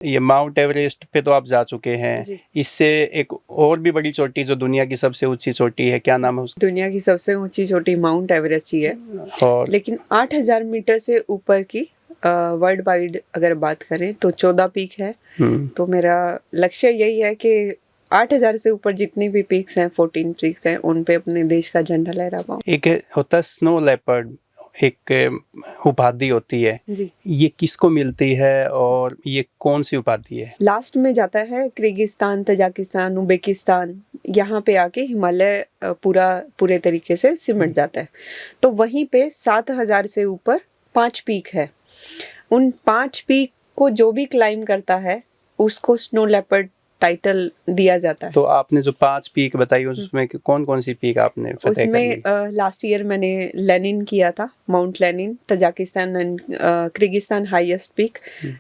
ये mount Everest पे तो आप जा चुके हैं। जी। इससे एक और भी बड़ी चोटी जो दुनिया की सबसे ऊंची चोटी है, क्या नाम है उसका? दुनिया की सबसे ऊंची चोटी माउंट एवरेस्ट ही है, और लेकिन 8,000 मीटर से ऊपर की वर्ल्ड वाइड अगर बात करें तो 14 पीक है। तो मेरा लक्ष्य यही है कि 8,000 से ऊपर जितनी भी पीक्स हैं, 14 पीक्स हैं, उन पे अपने देश का झंडा लहरा पाऊँ। एक होता है स्नो लेपर्ड, एक उपाधि होती है, जी। ये किसको मिलती है और ये कौन सी उपाधि है? लास्ट में जाता है किर्गिस्तान, तजाकिस्तान, उज्बेकिस्तान, यहाँ पे आके हिमालय पूरे तरीके से सिमट जाता है। तो वहीं पे 7,000 से ऊपर 5 पीक है। उन 5 पीक को जो भी क्लाइम करता है उसको स्नो लेपर्ड टाइटल दिया जाता है। तो आपने जो 5 पीक बताई उसमें कौन कौन सी पीक आपने फतेह कर ली? उसमें लास्ट ईयर मैंने लेनिन किया था, mount Lenin, Tajikistan and Kyrgyzstan highest peak,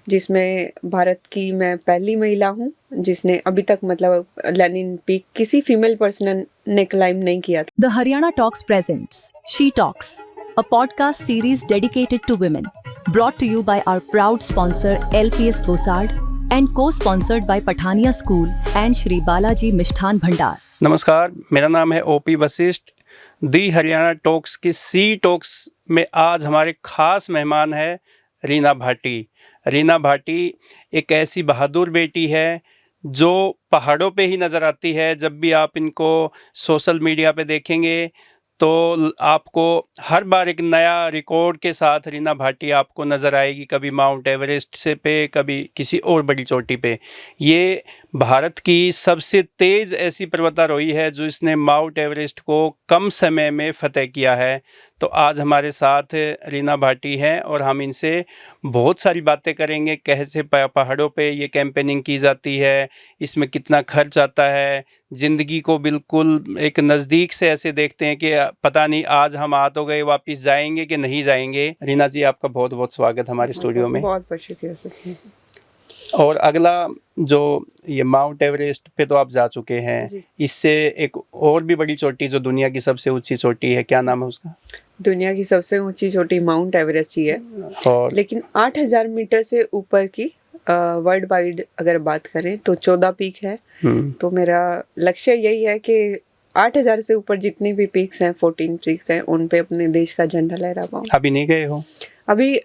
जिसमें भारत की मैं पहली महिला हूँ जिसने अभी तक मतलब लेनिन पीक किसी फीमेल पर्सन ने क्लाइम नहीं किया था। The Haryana Talks presents She Talks, a podcast series dedicated to women, brought to you by our proud sponsor LPS Bosard and co-sponsored by Pathania School and Shri Balaji Mishthan Bhandar. नमस्कार, मेरा नाम है OP Vashishtha. दी Haryana talks की सी talks में आज हमारे खास मेहमान है रीना भाटी। रीना भाटी एक ऐसी बहादुर बेटी है जो पहाड़ों पे ही नज़र आती है। जब भी आप इनको सोशल मीडिया पे देखेंगे तो आपको हर बार एक नया रिकॉर्ड के साथ रीना भाटी आपको नज़र आएगी, कभी माउंट एवरेस्ट से पे, कभी किसी और बड़ी चोटी पे। ये भारत की सबसे तेज़ ऐसी पर्वतारोही है जो इसने माउंट एवरेस्ट को कम समय में फतेह किया है। तो आज हमारे साथ रीना भाटी हैं और हम इनसे बहुत सारी बातें करेंगे, कैसे पहाड़ों पे ये कैंपेनिंग की जाती है, इसमें कितना खर्च आता है, ज़िंदगी को बिल्कुल एक नज़दीक से ऐसे देखते हैं कि पता नहीं आज हम आ तो गए, वापस जाएंगे कि नहीं जाएंगे। रीना जी, आपका बहुत बहुत स्वागत हमारे स्टूडियो में। बहुत बहुत शुक्रिया सर। और अगला जो ये माउंट एवरेस्ट पे तो आप जा चुके हैं। जी। इससे एक और भी बड़ी चोटी जो दुनिया की सबसे ऊंची चोटी है, क्या नाम है उसका? दुनिया की सबसे ऊंची चोटी माउंट एवरेस्ट ही है, और लेकिन 8,000 मीटर से ऊपर की वर्ल्ड वाइड अगर बात करें तो 14 पीक है। तो मेरा लक्ष्य यही है कि 8,000 से ऊपर जितनी भी पीक्स हैं, 14 पीक्स हैं, उन पे अपने देश का झंडा लहरा पाऊँ। अभी नहीं गए हो? अभी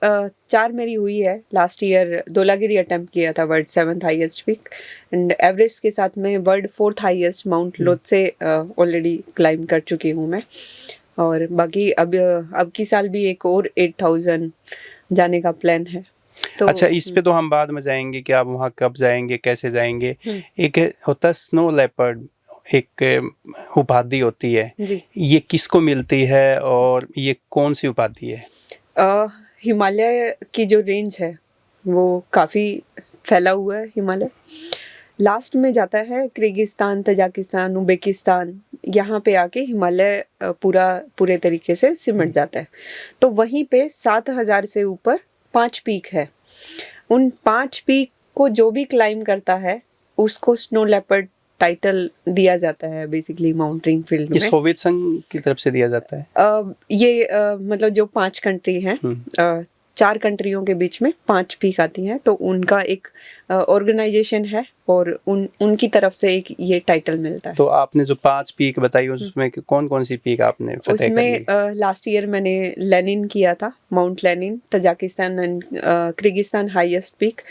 4 मेरी हुई है। लास्ट ईयर धौलागिरी अटेम्प्ट किया था, world 7th highest peak, and Everest के साथ में world 4th highest mount Lhotse already climb कर चुकी हूँ मैं। और बाकी अब की साल भी एक और 8,000 जाने का प्लान है। तो अच्छा, इस पे तो हम बाद में जाएंगे कि आप वहाँ कब जाएंगे, कैसे जाएंगे। एक होता है स्नो लेपर्ड, एक उपाधि होती है, जी। ये किसको मिलती है और ये कौन सी उपाधि है? हिमालय की जो रेंज है वो काफ़ी फैला हुआ है। हिमालय लास्ट में जाता है किर्गिस्तान, तजाकिस्तान, उज्बेकिस्तान, यहाँ पे आके हिमालय पूरे तरीके से सिमट जाता है। तो वहीं पे 7,000 से ऊपर 5 पीक है। उन 5 पीक को जो भी क्लाइम करता है उसको स्नो लेपर्ड टाइटल दिया जाता है बेसिकली माउंटेनिंग फील्ड में। ये सोवियत संघ की तरफ से दिया जाता है? ये मतलब जो 5 कंट्री हैं, 4 कंट्रियों के बीच में 5 पीक आती हैं, तो उनका एक ऑर्गेनाइजेशन है और उनकी तरफ से एक ये टाइटल मिलता है। तो आपने जो 5 पीक बताई उसमें कौन कौन सी पीक आपने फतेह कर ली? उसमें लास्ट ईयर मैंने लेनिन किया था, mount Lenin, Tajikistan and Kyrgyzstan highest peak,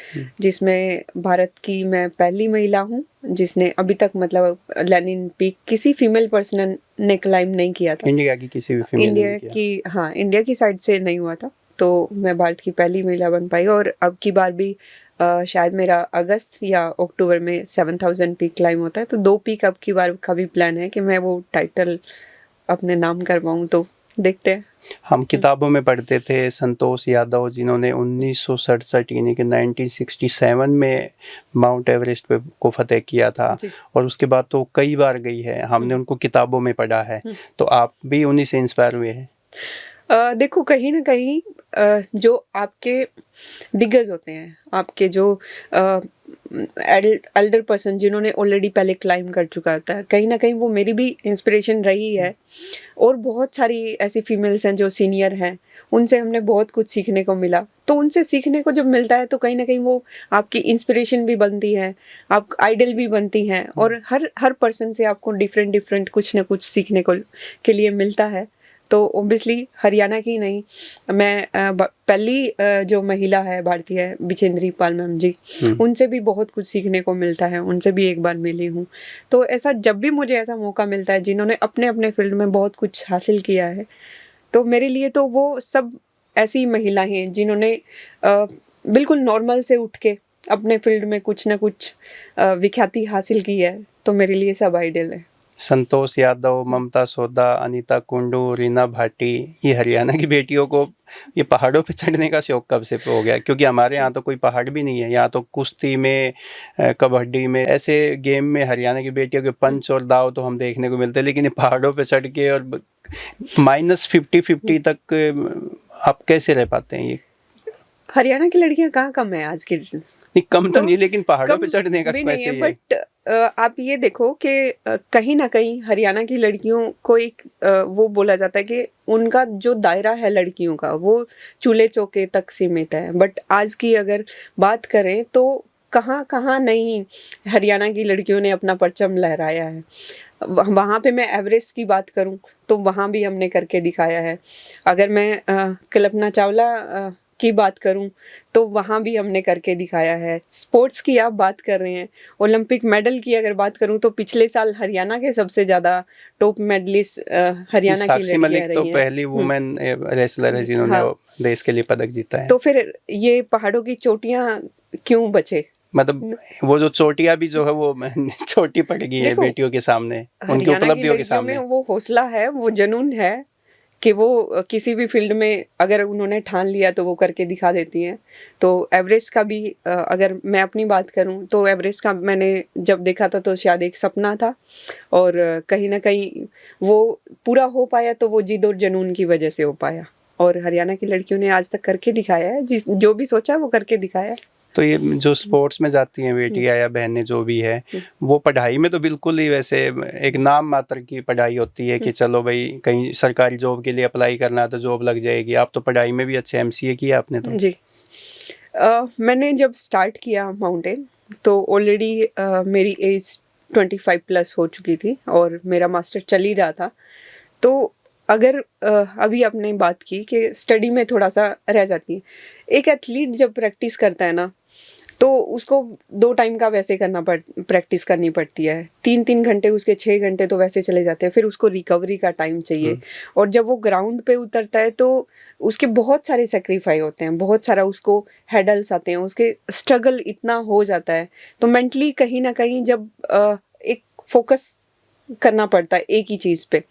जिसमें भारत की मैं पहली महिला हूँ जिसने अभी तक मतलब लेनिन पीक किसी फीमेल पर्सन ने क्लाइम नहीं किया था। इंडिया की किसी भी फीमेल ने नहीं किया? हाँ, इंडिया की साइड से नहीं हुआ था, तो मैं भारत की पहली महिला बन पाई। और अब की बार भी शायद मेरा अगस्त या अक्टूबर में 7,000 पीक क्लाइम होता है, तो 2 पीक अब की बार का भी प्लान है कि मैं वो टाइटल अपने नाम करवाऊँ, तो देखते हैं। हम किताबों में पढ़ते थे संतोष यादव, जिन्होंने 1967 यानी कि 1967 में माउंट एवरेस्ट पे को फतेह किया था, और उसके बाद तो कई बार गई है, हमने उनको किताबों में पढ़ा है। तो आप भी उन्हीं से इंस्पायर हुए हैं? देखो, कहीं ना कहीं जो आपके दिग्गज होते हैं, आपके जो एल्डर पर्सन जिन्होंने ऑलरेडी पहले क्लाइम कर चुका होता है, कहीं ना कहीं वो मेरी भी इंस्पिरेशन रही है। और बहुत सारी ऐसी फीमेल्स हैं जो सीनियर हैं, उनसे हमने बहुत कुछ सीखने को मिला। तो उनसे सीखने को जब मिलता है तो कहीं ना कहीं वो आपकी इंस्पिरेशन भी बनती है, आप आइडल भी बनती हैं, और हर पर्सन से आपको डिफरेंट डिफरेंट कुछ ना कुछ सीखने को के लिए मिलता है। तो ओबियसली हरियाणा की नहीं, मैं पहली जो महिला है भारतीय बिचेंद्री पाल मैम जी, उनसे भी बहुत कुछ सीखने को मिलता है, उनसे भी एक बार मिली हूँ। तो ऐसा जब भी मुझे ऐसा मौका मिलता है जिन्होंने अपने अपने फील्ड में बहुत कुछ हासिल किया है, तो मेरे लिए तो वो सब ऐसी महिलाएं हैं जिन्होंने बिल्कुल नॉर्मल से उठ के अपने फील्ड में कुछ ना कुछ विख्याति हासिल की है। तो मेरे लिए सब आइडियल है। संतोष यादव, ममता सोदा, अनीता कुंडू, रीना भाटी, ये हरियाणा की बेटियों को ये पहाड़ों पे चढ़ने का शौक कब से हो गया? क्योंकि हमारे यहाँ तो कोई पहाड़ भी नहीं है। यहाँ तो कुश्ती में, कबड्डी में, ऐसे गेम में हरियाणा की बेटियों के पंच और दाव तो हम देखने को मिलते हैं, लेकिन ये पहाड़ों पे चढ़ के और -50 तक आप कैसे रह पाते हैं? ये हरियाणा की लड़कियां कहाँ कम है आज की? नहीं, कम तो नहीं, लेकिन पहाड़ों पे कम चढ़ने का भी कैसे नहीं है, बट आप ये देखो कि कहीं ना कहीं हरियाणा की लड़कियों को एक वो बोला जाता है कि उनका जो दायरा है लड़कियों का वो चूल्हे चौके तक सीमित है। बट आज की अगर बात करें तो कहाँ कहाँ नहीं हरियाणा की लड़कियों ने अपना परचम लहराया है। वहाँ पे मैं एवरेस्ट की बात करूँ तो वहाँ भी हमने करके दिखाया है। अगर मैं कल्पना चावला की बात करूं तो वहाँ भी हमने करके दिखाया है। स्पोर्ट्स की आप बात कर रहे हैं, ओलंपिक मेडल की अगर बात करूं तो पिछले साल हरियाणा के सबसे ज्यादा टॉप मेडलिस्ट हरियाणा की साक्षी मलिक लड़कियां तो रही हैं। पहली वुमेन रेसलर है जिन्होंने हाँ। देश के लिए पदक जीता है। तो फिर ये पहाड़ों की चोटियां क्यों बचे? मतलब वो जो चोटियां भी जो है वो छोटी पड़ गई है देखो, बेटियों के सामने, उनकी हरियाणा की उपलब्धियों के लड़कियों में सामने। वो हौसला है, वो जुनून है कि वो किसी भी फील्ड में अगर उन्होंने ठान लिया तो वो करके दिखा देती हैं। तो एवरेस्ट का भी अगर मैं अपनी बात करूं तो एवरेस्ट का मैंने जब देखा था तो शायद एक सपना था, और कहीं ना कहीं वो पूरा हो पाया तो वो जिद और जुनून की वजह से हो पाया। और हरियाणा की लड़कियों ने आज तक करके दिखाया है, जिस जो भी सोचा वो करके दिखाया है। तो ये जो स्पोर्ट्स में जाती हैं बेटियां या बहनें जो भी है, वो पढ़ाई में तो बिल्कुल ही वैसे एक नाम मात्र की पढ़ाई होती है कि चलो भाई कहीं सरकारी जॉब के लिए अप्लाई करना है तो जॉब लग जाएगी। आप तो पढ़ाई में भी अच्छे MCA किया आपने तो। जी। मैंने जब स्टार्ट किया माउंटेन तो ऑलरेडी मेरी एज 25+ हो चुकी थी और मेरा मास्टर चल ही रहा था। तो अगर अभी आपने बात की कि स्टडी में थोड़ा सा रह जाती है, एक एथलीट जब प्रैक्टिस करता है ना तो उसको 2 टाइम का वैसे प्रैक्टिस करनी पड़ती है। 3-3 घंटे उसके 6 घंटे तो वैसे चले जाते हैं, फिर उसको रिकवरी का टाइम चाहिए। और जब वो ग्राउंड पे उतरता है तो उसके बहुत सारे सेक्रीफाई होते हैं, बहुत सारा उसको हैडल्स आते हैं, उसके स्ट्रगल इतना हो जाता है। तो मेंटली कहीं ना कहीं जब एक फोकस करना पड़ता है एक ही चीज़ पे,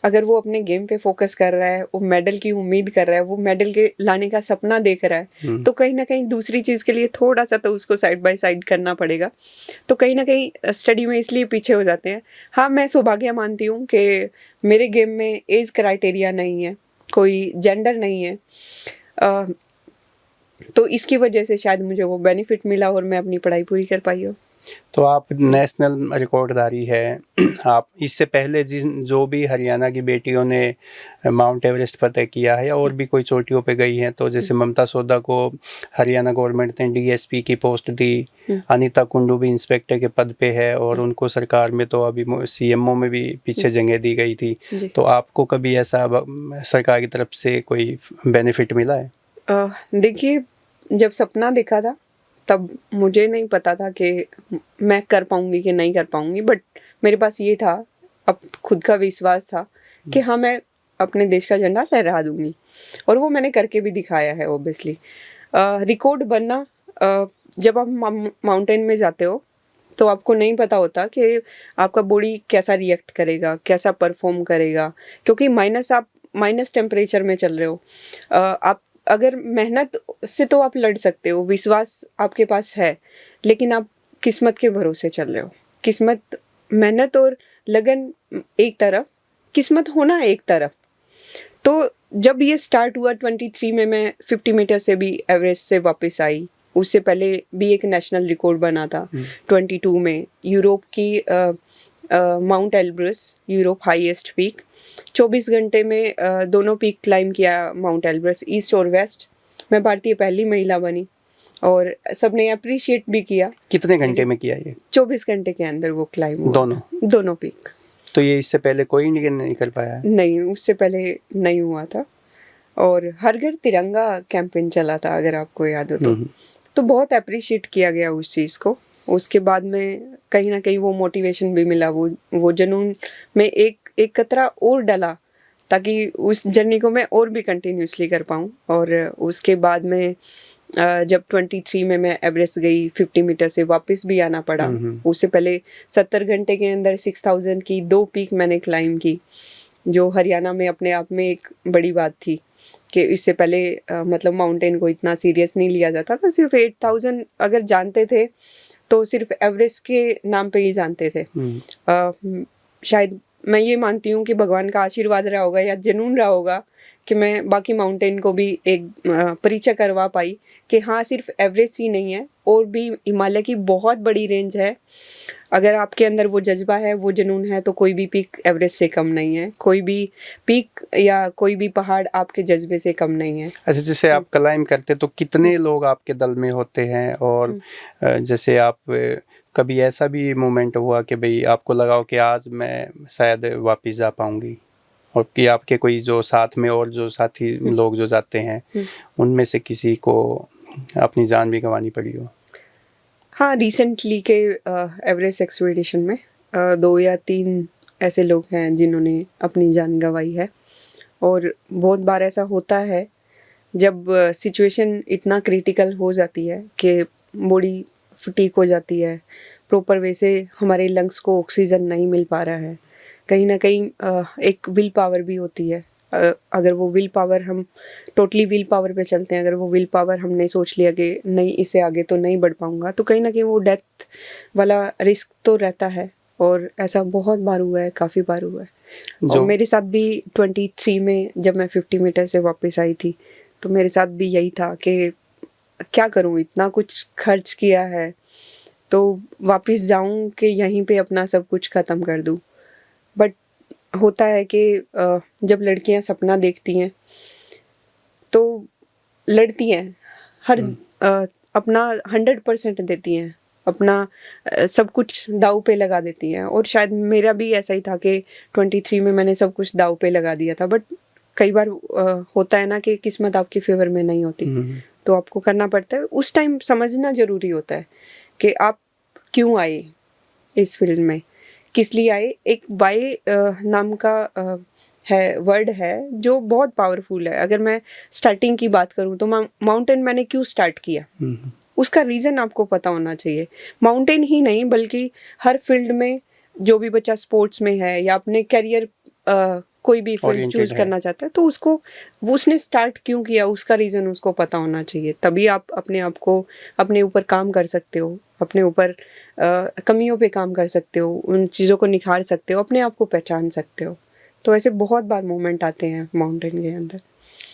अगर वो अपने गेम पे फोकस कर रहा है, वो मेडल की उम्मीद कर रहा है, वो मेडल के लाने का सपना देख रहा है, तो कहीं ना कहीं दूसरी चीज़ के लिए थोड़ा सा तो उसको साइड बाय साइड करना पड़ेगा। तो कहीं ना कहीं स्टडी में इसलिए पीछे हो जाते हैं। हाँ, मैं सौभाग्य मानती हूँ कि मेरे गेम में एज क्राइटेरिया नहीं है, कोई जेंडर नहीं है, तो इसकी वजह से शायद मुझे वो बेनिफिट मिला और मैं अपनी पढ़ाई पूरी कर पाई हूँ। तो आप नेशनल रिकॉर्डधारी है। आप इससे पहले जो भी हरियाणा की बेटियों ने माउंट एवरेस्ट फतेह किया है और भी कोई चोटियों पे गई हैं, तो जैसे ममता सोदा को हरियाणा गवर्नमेंट ने DSP की पोस्ट दी, अनीता कुंडू भी इंस्पेक्टर के पद पे है और उनको सरकार में तो अभी CMO में भी पीछे जगह दी गई थी। तो आपको कभी ऐसा सरकार की तरफ से कोई बेनिफिट मिला है? देखिए, जब सपना देखा था तब मुझे नहीं पता था कि मैं कर पाऊंगी कि नहीं कर पाऊंगी, बट मेरे पास ये था, अब खुद का विश्वास था कि हाँ मैं अपने देश का झंडा लहरा दूंगी, और वो मैंने करके भी दिखाया है। ऑब्वियसली रिकॉर्ड बनना, जब आप माउंटेन में जाते हो तो आपको नहीं पता होता कि आपका बॉडी कैसा रिएक्ट करेगा, कैसा परफॉर्म करेगा, क्योंकि आप माइनस टेम्परेचर में चल रहे हो। आप अगर मेहनत से तो आप लड़ सकते हो, विश्वास आपके पास है, लेकिन आप किस्मत के भरोसे चल रहे हो। किस्मत, मेहनत और लगन एक तरफ, किस्मत होना एक तरफ। तो जब ये स्टार्ट हुआ 23 में मैं 50 मीटर से भी एवरेस्ट से वापस आई। उससे पहले भी एक नेशनल रिकॉर्ड बना था 22 में यूरोप की mount Elbrus, Europe highest peak. 24 घंटे में दोनों पीक क्लाइम किया माउंट एल्ब्रस, ईस्ट और वेस्ट। मैं भारतीय पहली महिला बनी और सबने अप्रिशिएट भी किया। कितने घंटे में किया ये? 24 घंटे के अंदर वो क्लाइम हुआ। दोनों पीक। तो ये इससे पहले कोई नहीं कर पाया है? नहीं, उससे पहले नहीं हुआ था। और हर घर तिरंगा कैंपेन चला था, अगर आपको याद हो तो बहुत अप्रिशिएट किया गया उस चीज़ को। उसके बाद में कहीं ना कहीं वो मोटिवेशन भी मिला, वो जुनून में एक कतरा और डला, ताकि उस जर्नी को मैं और भी कंटिन्यूसली कर पाऊँ। और उसके बाद में जब 23 में मैं एवरेस्ट गई, 50 मीटर से वापस भी आना पड़ा। उससे पहले 70 घंटे के अंदर 6000 की 2 पीक मैंने क्लाइम की, जो हरियाणा में अपने आप में एक बड़ी बात थी कि इससे पहले मतलब माउंटेन को इतना सीरियस नहीं लिया जाता था। सिर्फ 8000 अगर जानते थे तो सिर्फ एवरेस्ट के नाम पे ही जानते थे। शायद मैं ये मानती हूँ कि भगवान का आशीर्वाद रहा होगा या जुनून रहा होगा कि मैं बाकी माउंटेन को भी एक परिचय करवा पाई कि हाँ, सिर्फ एवरेस्ट ही नहीं है, और भी हिमालय की बहुत बड़ी रेंज है। अगर आपके अंदर वो जज्बा है, वो जुनून है, तो कोई भी पीक एवरेस्ट से कम नहीं है। कोई भी पीक या कोई भी पहाड़ आपके जज्बे से कम नहीं है। अच्छा, जैसे आप क्लाइम करते तो कितने लोग आपके दल में होते हैं? और जैसे आप कभी ऐसा भी मोमेंट हुआ कि भाई आपको लगा हो कि आज मैं शायद वापस जा पाऊंगी, और कि आपके कोई जो साथ में और जो साथी लोग जो जाते हैं उनमें से किसी को अपनी जान भी गंवानी पड़ी हो? हाँ, रिसेंटली के एवरेस्ट एक्सपीडिशन में 2 या 3 ऐसे लोग हैं जिन्होंने अपनी जान गंवाई है। और बहुत बार ऐसा होता है जब सिचुएशन इतना क्रिटिकल हो जाती है कि बॉडी फटीक हो जाती है, प्रॉपर वे से हमारे लंग्स को ऑक्सीजन नहीं मिल पा रहा है। कहीं ना कहीं एक विल पावर भी होती है। अगर वो विल पावर, हम टोटली विल पावर पे चलते हैं, अगर वो विल पावर हमने सोच लिया कि नहीं, इससे आगे तो नहीं बढ़ पाऊंगा, तो कहीं ना कहीं वो डेथ वाला रिस्क तो रहता है। और ऐसा बहुत बार हुआ है, काफ़ी बार हुआ है। और मेरे साथ भी 23 में जब मैं 50 मीटर से वापस आई थी, तो मेरे साथ भी यही था कि क्या करूं, इतना कुछ खर्च किया है तो वापस जाऊं कि यहीं पे अपना सब कुछ ख़त्म कर दूं। बट होता है कि जब लड़कियां सपना देखती हैं तो लड़ती हैं, हर अपना 100% देती हैं, अपना सब कुछ दाव पे लगा देती हैं। और शायद मेरा भी ऐसा ही था कि 23 में मैंने सब कुछ दाव पे लगा दिया था। बट कई बार होता है ना कि किस्मत आपके फेवर में नहीं होती, तो आपको करना पड़ता है। उस टाइम समझना ज़रूरी होता है कि आप क्यों आए इस फील्ड में, किस लिए आए। एक वाई नाम का है, वर्ड है जो बहुत पावरफुल है। अगर मैं स्टार्टिंग की बात करूं तो माउंटेन मैंने क्यों स्टार्ट किया, उसका रीज़न आपको पता होना चाहिए। माउंटेन ही नहीं बल्कि हर फील्ड में जो भी बच्चा स्पोर्ट्स में है या अपने करियर कोई भी फील्ड चूज करना चाहता है, तो उसने स्टार्ट क्यों किया, उसका रीज़न उसको पता होना चाहिए। तभी आप अपने आप को, अपने ऊपर काम कर सकते हो, अपने ऊपर कमियों पे काम कर सकते हो, उन चीज़ों को निखार सकते हो, अपने आप को पहचान सकते हो। तो ऐसे बहुत बार मोमेंट आते हैं माउंटेन के अंदर।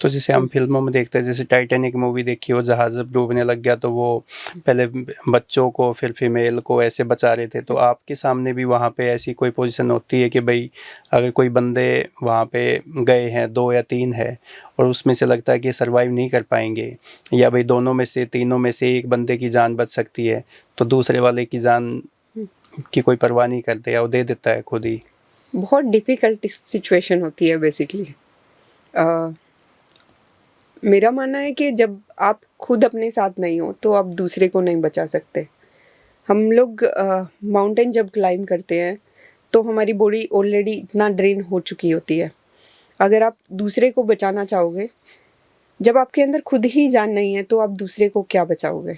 तो जैसे हम फिल्मों में देखते हैं, जैसे टाइटैनिक मूवी देखी, वो जहाज जब डूबने लग गया तो वो पहले बच्चों को फिर फीमेल को ऐसे बचा रहे थे। तो आपके सामने भी वहाँ पे ऐसी कोई पोजीशन होती है कि भाई अगर कोई बंदे वहाँ पे गए हैं, 2 या 3 है, और उसमें से लगता है कि सर्वाइव नहीं कर पाएंगे, या भाई दोनों में से, तीनों में से एक बंदे की जान बच सकती है, तो दूसरे वाले की जान की कोई परवाह नहीं करते या वो दे देता है खुद ही? बहुत डिफ़िकल्ट सिचुएशन होती है बेसिकली। मेरा मानना है कि जब आप खुद अपने साथ नहीं हो तो आप दूसरे को नहीं बचा सकते। हम लोग माउंटेन जब क्लाइंब करते हैं तो हमारी बॉडी ऑलरेडी इतना ड्रेन हो चुकी होती है। अगर आप दूसरे को बचाना चाहोगे, जब आपके अंदर खुद ही जान नहीं है, तो आप दूसरे को क्या बचाओगे।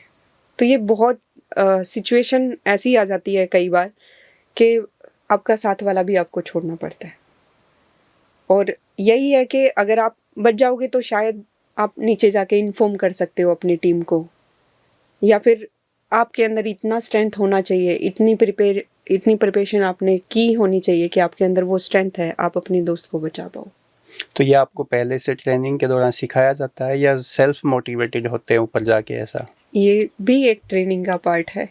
तो ये बहुत सिचुएशन ऐसी आ जाती है कई बार कि आपका साथ वाला भी आपको छोड़ना पड़ता है। और यही है कि अगर आप बच जाओगे तो शायद आप नीचे जाके इन्फॉर्म कर सकते हो अपनी टीम को, या फिर आपके अंदर इतना स्ट्रेंथ होना चाहिए, इतनी प्रिपरेशन आपने की होनी चाहिए कि आपके अंदर वो स्ट्रेंथ है, आप अपने दोस्त को बचा पाओ। तो ये आपको पहले से ट्रेनिंग के दौरान सिखाया जाता है या सेल्फ मोटिवेटेड होते हैं ऊपर जाके ऐसा? ये भी एक ट्रेनिंग का पार्ट है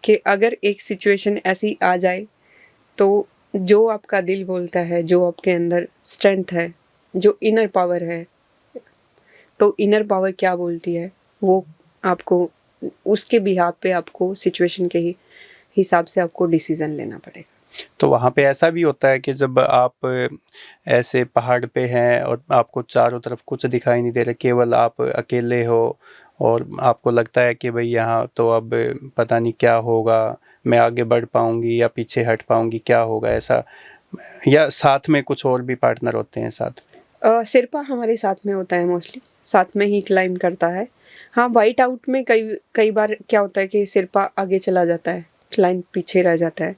कि अगर एक सिचुएशन ऐसी आ जाए तो जो आपका दिल बोलता है, जो आपके अंदर स्ट्रेंथ है, जो इनर पावर है, तो इनर पावर क्या बोलती है वो आपको उसके बिहाफ पे आपको सिचुएशन के हिसाब से आपको डिसीजन लेना पड़ेगा। तो वहाँ पे ऐसा भी होता है कि जब आप ऐसे पहाड़ पे हैं और आपको चारों तरफ कुछ दिखाई नहीं दे रहा, केवल आप अकेले हो और आपको लगता है कि भाई यहाँ तो अब पता नहीं क्या होगा, मैं आगे बढ़ पाऊँगी या पीछे हट पाऊँगी, क्या होगा ऐसा, या साथ में कुछ और भी पार्टनर होते हैं साथ में? सिरपा हमारे साथ में होता है, मोस्टली साथ में ही क्लाइंब करता है। हाँ, वाइट आउट में कई कई बार क्या होता है कि सिरपा आगे चला जाता है, क्लाइंट पीछे रह जाता है।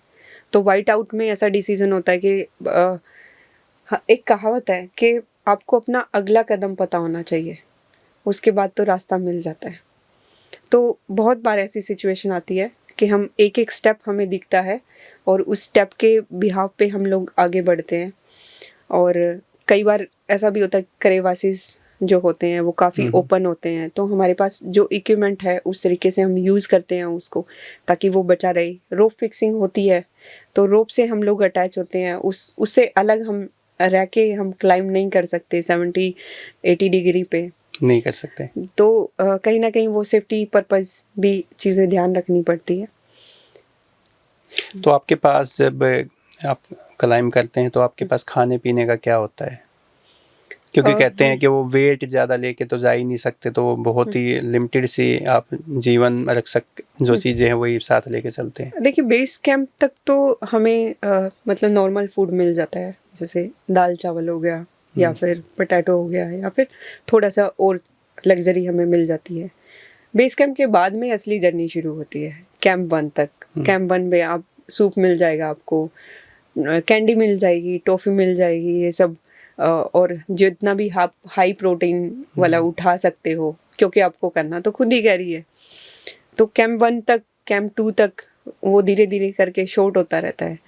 तो वाइट आउट में ऐसा डिसीजन होता है कि हाँ, एक कहावत है कि आपको अपना अगला कदम पता होना चाहिए, उसके बाद तो रास्ता मिल जाता है। तो बहुत बार ऐसी सिचुएशन आती है कि हम एक एक स्टेप हमें दिखता है और उस स्टेप के बिहाव पे हम लोग आगे बढ़ते हैं। और कई बार ऐसा भी होता है क्रेवासिस जो होते हैं वो काफ़ी ओपन होते हैं, तो हमारे पास जो इक्विपमेंट है उस तरीके से हम यूज़ करते हैं उसको ताकि वो बचा रहे। रोप फिक्सिंग होती है तो रोप से हम लोग अटैच होते हैं, उससे अलग हम रह के हम क्लाइंब नहीं कर सकते 70-80 डिग्री पे, नहीं कर सकते। तो कहीं ना कहीं वो सेफ्टी पर्पस भी चीज़ें ध्यान रखनी पड़ती है। तो आपके पास जब आप क्लाइंब करते हैं तो आपके पास खाने पीने का क्या होता है? क्योंकि कहते हैं कि वो वेट ज़्यादा लेके तो जा ही नहीं सकते, तो वो बहुत ही लिमिटेड सी आप जीवन रख जो चीज़ें हैं वही साथ लेके चलते हैं। देखिए, बेस कैंप तक तो हमें मतलब नॉर्मल फूड मिल जाता है, जैसे दाल चावल हो गया या फिर पोटैटो हो गया या फिर थोड़ा सा और लग्जरी हमें मिल जाती है। बेस कैंप के बाद में असली जर्नी शुरू होती है, कैंप 1 तक। कैंप 1 में आप सूप मिल जाएगा, आपको कैंडी मिल जाएगी, टॉफ़ी मिल जाएगी, ये सब और जितना भी आप हाई प्रोटीन वाला उठा सकते हो, क्योंकि आपको करना तो खुद ही कह रही है। तो कैंप 1 तक, कैंप 2 तक वो धीरे धीरे करके शॉर्ट होता रहता है।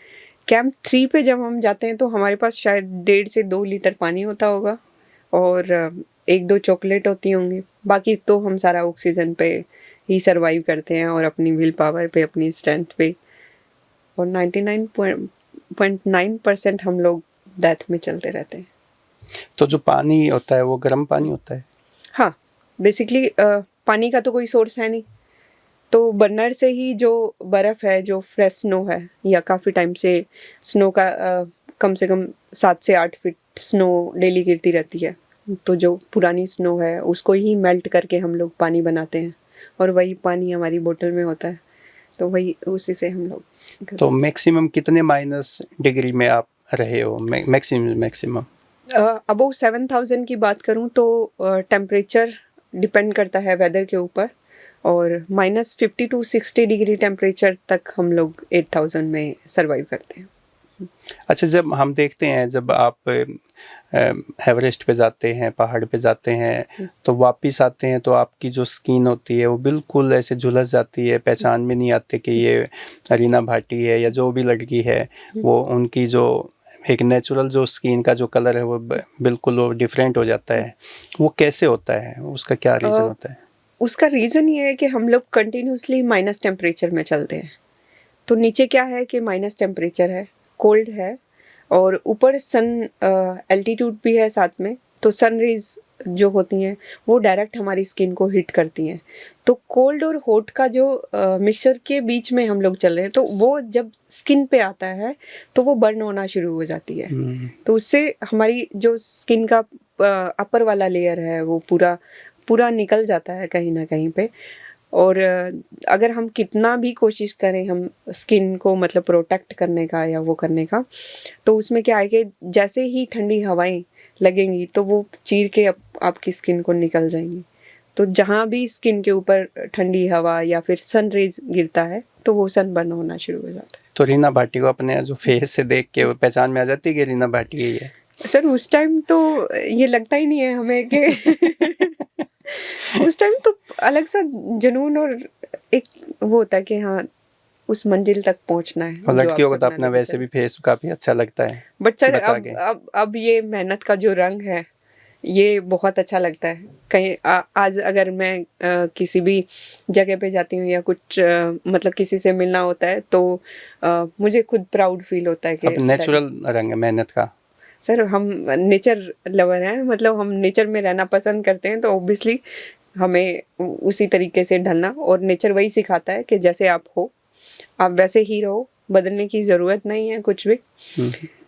कैंप 3 पे जब हम जाते हैं तो हमारे पास शायद 1.5 से 2 लीटर पानी होता होगा और 1-2 चॉकलेट होती होंगी। बाकी तो हम सारा ऑक्सीजन पे ही सर्वाइव करते हैं और अपनी विल पावर पे, अपनी स्ट्रेंथ पे, और 99.9% हम लोग डेथ में चलते रहते हैं। तो जो पानी होता है वो गर्म पानी होता है? हाँ, बेसिकली पानी का तो कोई सोर्स है नहीं, तो बर्नर से ही जो बर्फ़ है, जो फ्रेश स्नो है या काफ़ी टाइम से स्नो का कम से कम 7 से 8 फीट स्नो डेली गिरती रहती है, तो जो पुरानी स्नो है उसको ही मेल्ट करके हम लोग पानी बनाते हैं और वही पानी हमारी बोतल में होता है, तो वही उसी से हम लोग। तो मैक्सिमम कितने माइनस डिग्री में आप रहे हो? मैक्सिमम अबव 7000 की बात करूं तो टेम्परेचर डिपेंड करता है वेदर के ऊपर, और -50 to 60 डिग्री टेम्परेचर तक हम लोग 8000 में सर्वाइव करते हैं। अच्छा, जब हम देखते हैं जब आप एवरेस्ट पे जाते हैं, पहाड़ पे जाते हैं, तो वापस आते हैं तो आपकी जो स्किन होती है वो बिल्कुल ऐसे झुलस जाती है, पहचान में नहीं आते कि ये रीना भाटी है या जो भी लड़की है, वो उनकी जो एक नेचुरल जो स्किन का जो कलर है वो बिल्कुल वो डिफरेंट हो जाता है। वो कैसे होता है? उसका क्या रीज़न होता है? उसका रीज़न ये है कि हम लोग कंटिन्यूसली माइनस टेम्परेचर में चलते हैं, तो नीचे क्या है कि माइनस टेम्परेचर है, कोल्ड है, और ऊपर सन एल्टीट्यूड भी है साथ में, तो सन रेज जो होती हैं वो डायरेक्ट हमारी स्किन को हिट करती हैं। तो कोल्ड और हॉट का जो मिक्सचर के बीच में हम लोग चल रहे हैं, तो वो जब स्किन पे आता है तो वो बर्न होना शुरू हो जाती है। तो उससे हमारी जो स्किन का अपर वाला लेयर है वो पूरा निकल जाता है कहीं ना कहीं पे। और अगर हम कितना भी कोशिश करें हम स्किन को मतलब प्रोटेक्ट करने का या वो करने का, तो उसमें क्या है कि जैसे ही ठंडी हवाएं लगेंगी तो वो चीर के आपकी स्किन को निकल जाएंगी। तो जहाँ भी स्किन के ऊपर ठंडी हवा या फिर सन रेज गिरता है तो वो सन बर्न होना शुरू हो जाता है। तो रीना भाटी को अपने जो फेस से देख के पहचान में आ जाती है कि रीना भाटी यही है? सर उस टाइम तो ये लगता ही नहीं है हमें कि उस टाइम तो अलग सा जुनून और एक वो होता है कि हाँ उस मंजिल तक पहुंचना है। और लड़कियों को तो अपना वैसे भी फेस काफी अच्छा लगता है। बट सर अब ये मेहनत का जो रंग है ये बहुत अच्छा लगता है। कहीं आज अगर मैं किसी भी जगह पे जाती हूँ या कुछ मतलब किसी से मिलना होता है तो मुझे खुद प्राउड फील होता है अब कि नेचुरल रंग है मेहनत का। सर हम नेचर लवर हैं, मतलब हम नेचर में रहना पसंद करते हैं, तो ऑब्वियसली हमें उसी तरीके से ढलना, और नेचर वही सिखाता है कि जैसे आप हो आप वैसे ही रहो, बदलने की ज़रूरत नहीं है कुछ भी।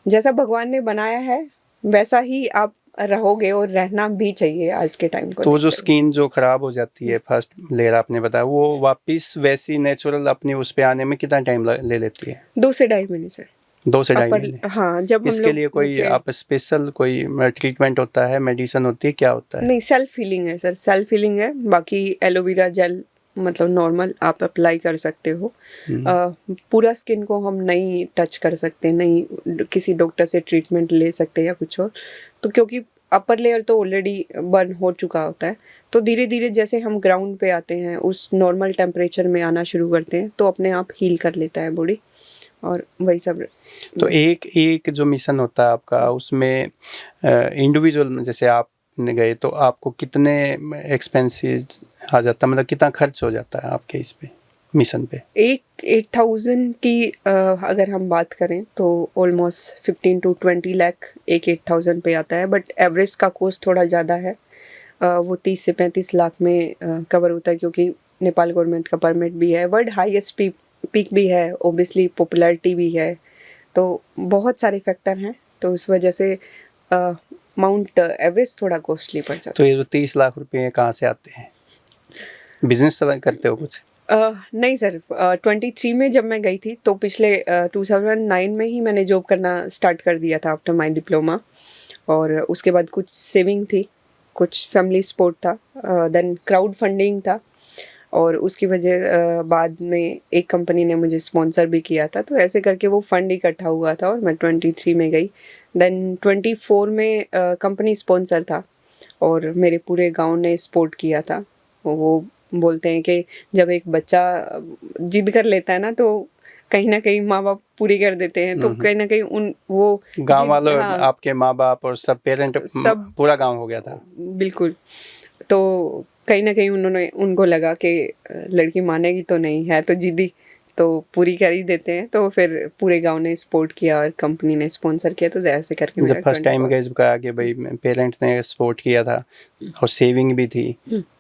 जैसा भगवान ने बनाया है वैसा ही आप रहोगे, और रहना भी चाहिए आज के टाइम को तो वो जो देखते हुए। स्किन जो खराब हो जाती है फर्स्ट लेयर आपने बताया, वो वापस वैसी नेचुरल अपनी उस पे आने में कितना टाइम ले लेती है? 2 से ढाई महीने से 2 से ढाई अपर, महीने। हाँ, जब हम इसके लोग लिए कोई नीचे आप स्पेशल कोई ट्रीटमेंट होता है, मेडिसिन होती है, क्या होता है? नहीं, सेल्फ हीलिंग है सर, सेल्फ हीलिंग है। बाकी एलोवेरा जेल मतलब नॉर्मल आप अप्लाई कर सकते हो। पूरा स्किन को हम नहीं टच कर सकते, नहीं किसी डॉक्टर से ट्रीटमेंट ले सकते या कुछ और, तो क्योंकि अपर लेयर तो ऑलरेडी बर्न हो चुका होता है। तो धीरे धीरे जैसे हम ग्राउंड पे आते हैं, उस नॉर्मल टेम्परेचर में आना शुरू करते हैं, तो अपने आप हील कर लेता है बॉडी, और वही सब। तो एक एक जो मिशन होता है आपका, उसमें इंडिविजुअल जैसे आपने गए तो आपको कितने एक्सपेंसेस आ जाता है, मतलब कितना खर्च हो जाता है आपके इस पे मिशन पे? एक 8,000 की अगर हम बात करें तो ऑलमोस्ट 15 to 20 लाख एक 8,000 पे आता है, बट एवरेज का कॉस्ट थोड़ा ज़्यादा है। वो 30 से 35 लाख में कवर होता है, क्योंकि नेपाल गवर्नमेंट का परमिट भी है, वर्ल्ड हाईएस्ट पीक भी है, ओबियसली पॉपुलैरिटी भी है, तो बहुत सारे फैक्टर हैं, तो उस वजह से माउंट एवरेज थोड़ा कॉस्टली पड़ जाता तो है। ये जो 30 लाख रुपए कहाँ से आते हैं? बिजनेस करते हो कुछ? नहीं सर, 23 में जब मैं गई थी तो पिछले 2009 में ही मैंने जॉब करना स्टार्ट कर दिया था आफ्टर माय डिप्लोमा, और उसके बाद कुछ सेविंग थी, कुछ फैमिली सपोर्ट था, देन क्राउड फंडिंग था, और उसकी वजह बाद में एक कंपनी ने मुझे स्पॉन्सर भी किया था, तो ऐसे करके वो फंड इकट्ठा हुआ था और मैं 23 में गई। देन 24 में कंपनी स्पॉन्सर था, और मेरे पूरे गांव ने सपोर्ट किया था। वो बोलते हैं कि जब एक बच्चा जिद कर लेता है ना, तो कहीं ना कहीं माँ बाप पूरी कर देते हैं, तो कहीं ना कहीं उन वो गांव वालों, हाँ, आपके माँ बाप और सब पेरेंट, सब पूरा गांव हो गया था? बिल्कुल। तो कहीं ना कहीं उनको लगा कि लड़की मानेगी तो नहीं, है तो जिद्दी, तो पूरी कर ही देते हैं, तो फिर पूरे गांव ने सपोर्ट किया और कंपनी ने स्पॉन्सर किया, तो ऐसे करके जब फर्स्ट टाइम गए, जब कहा कि भाई पेरेंट ने सपोर्ट किया था और सेविंग भी थी,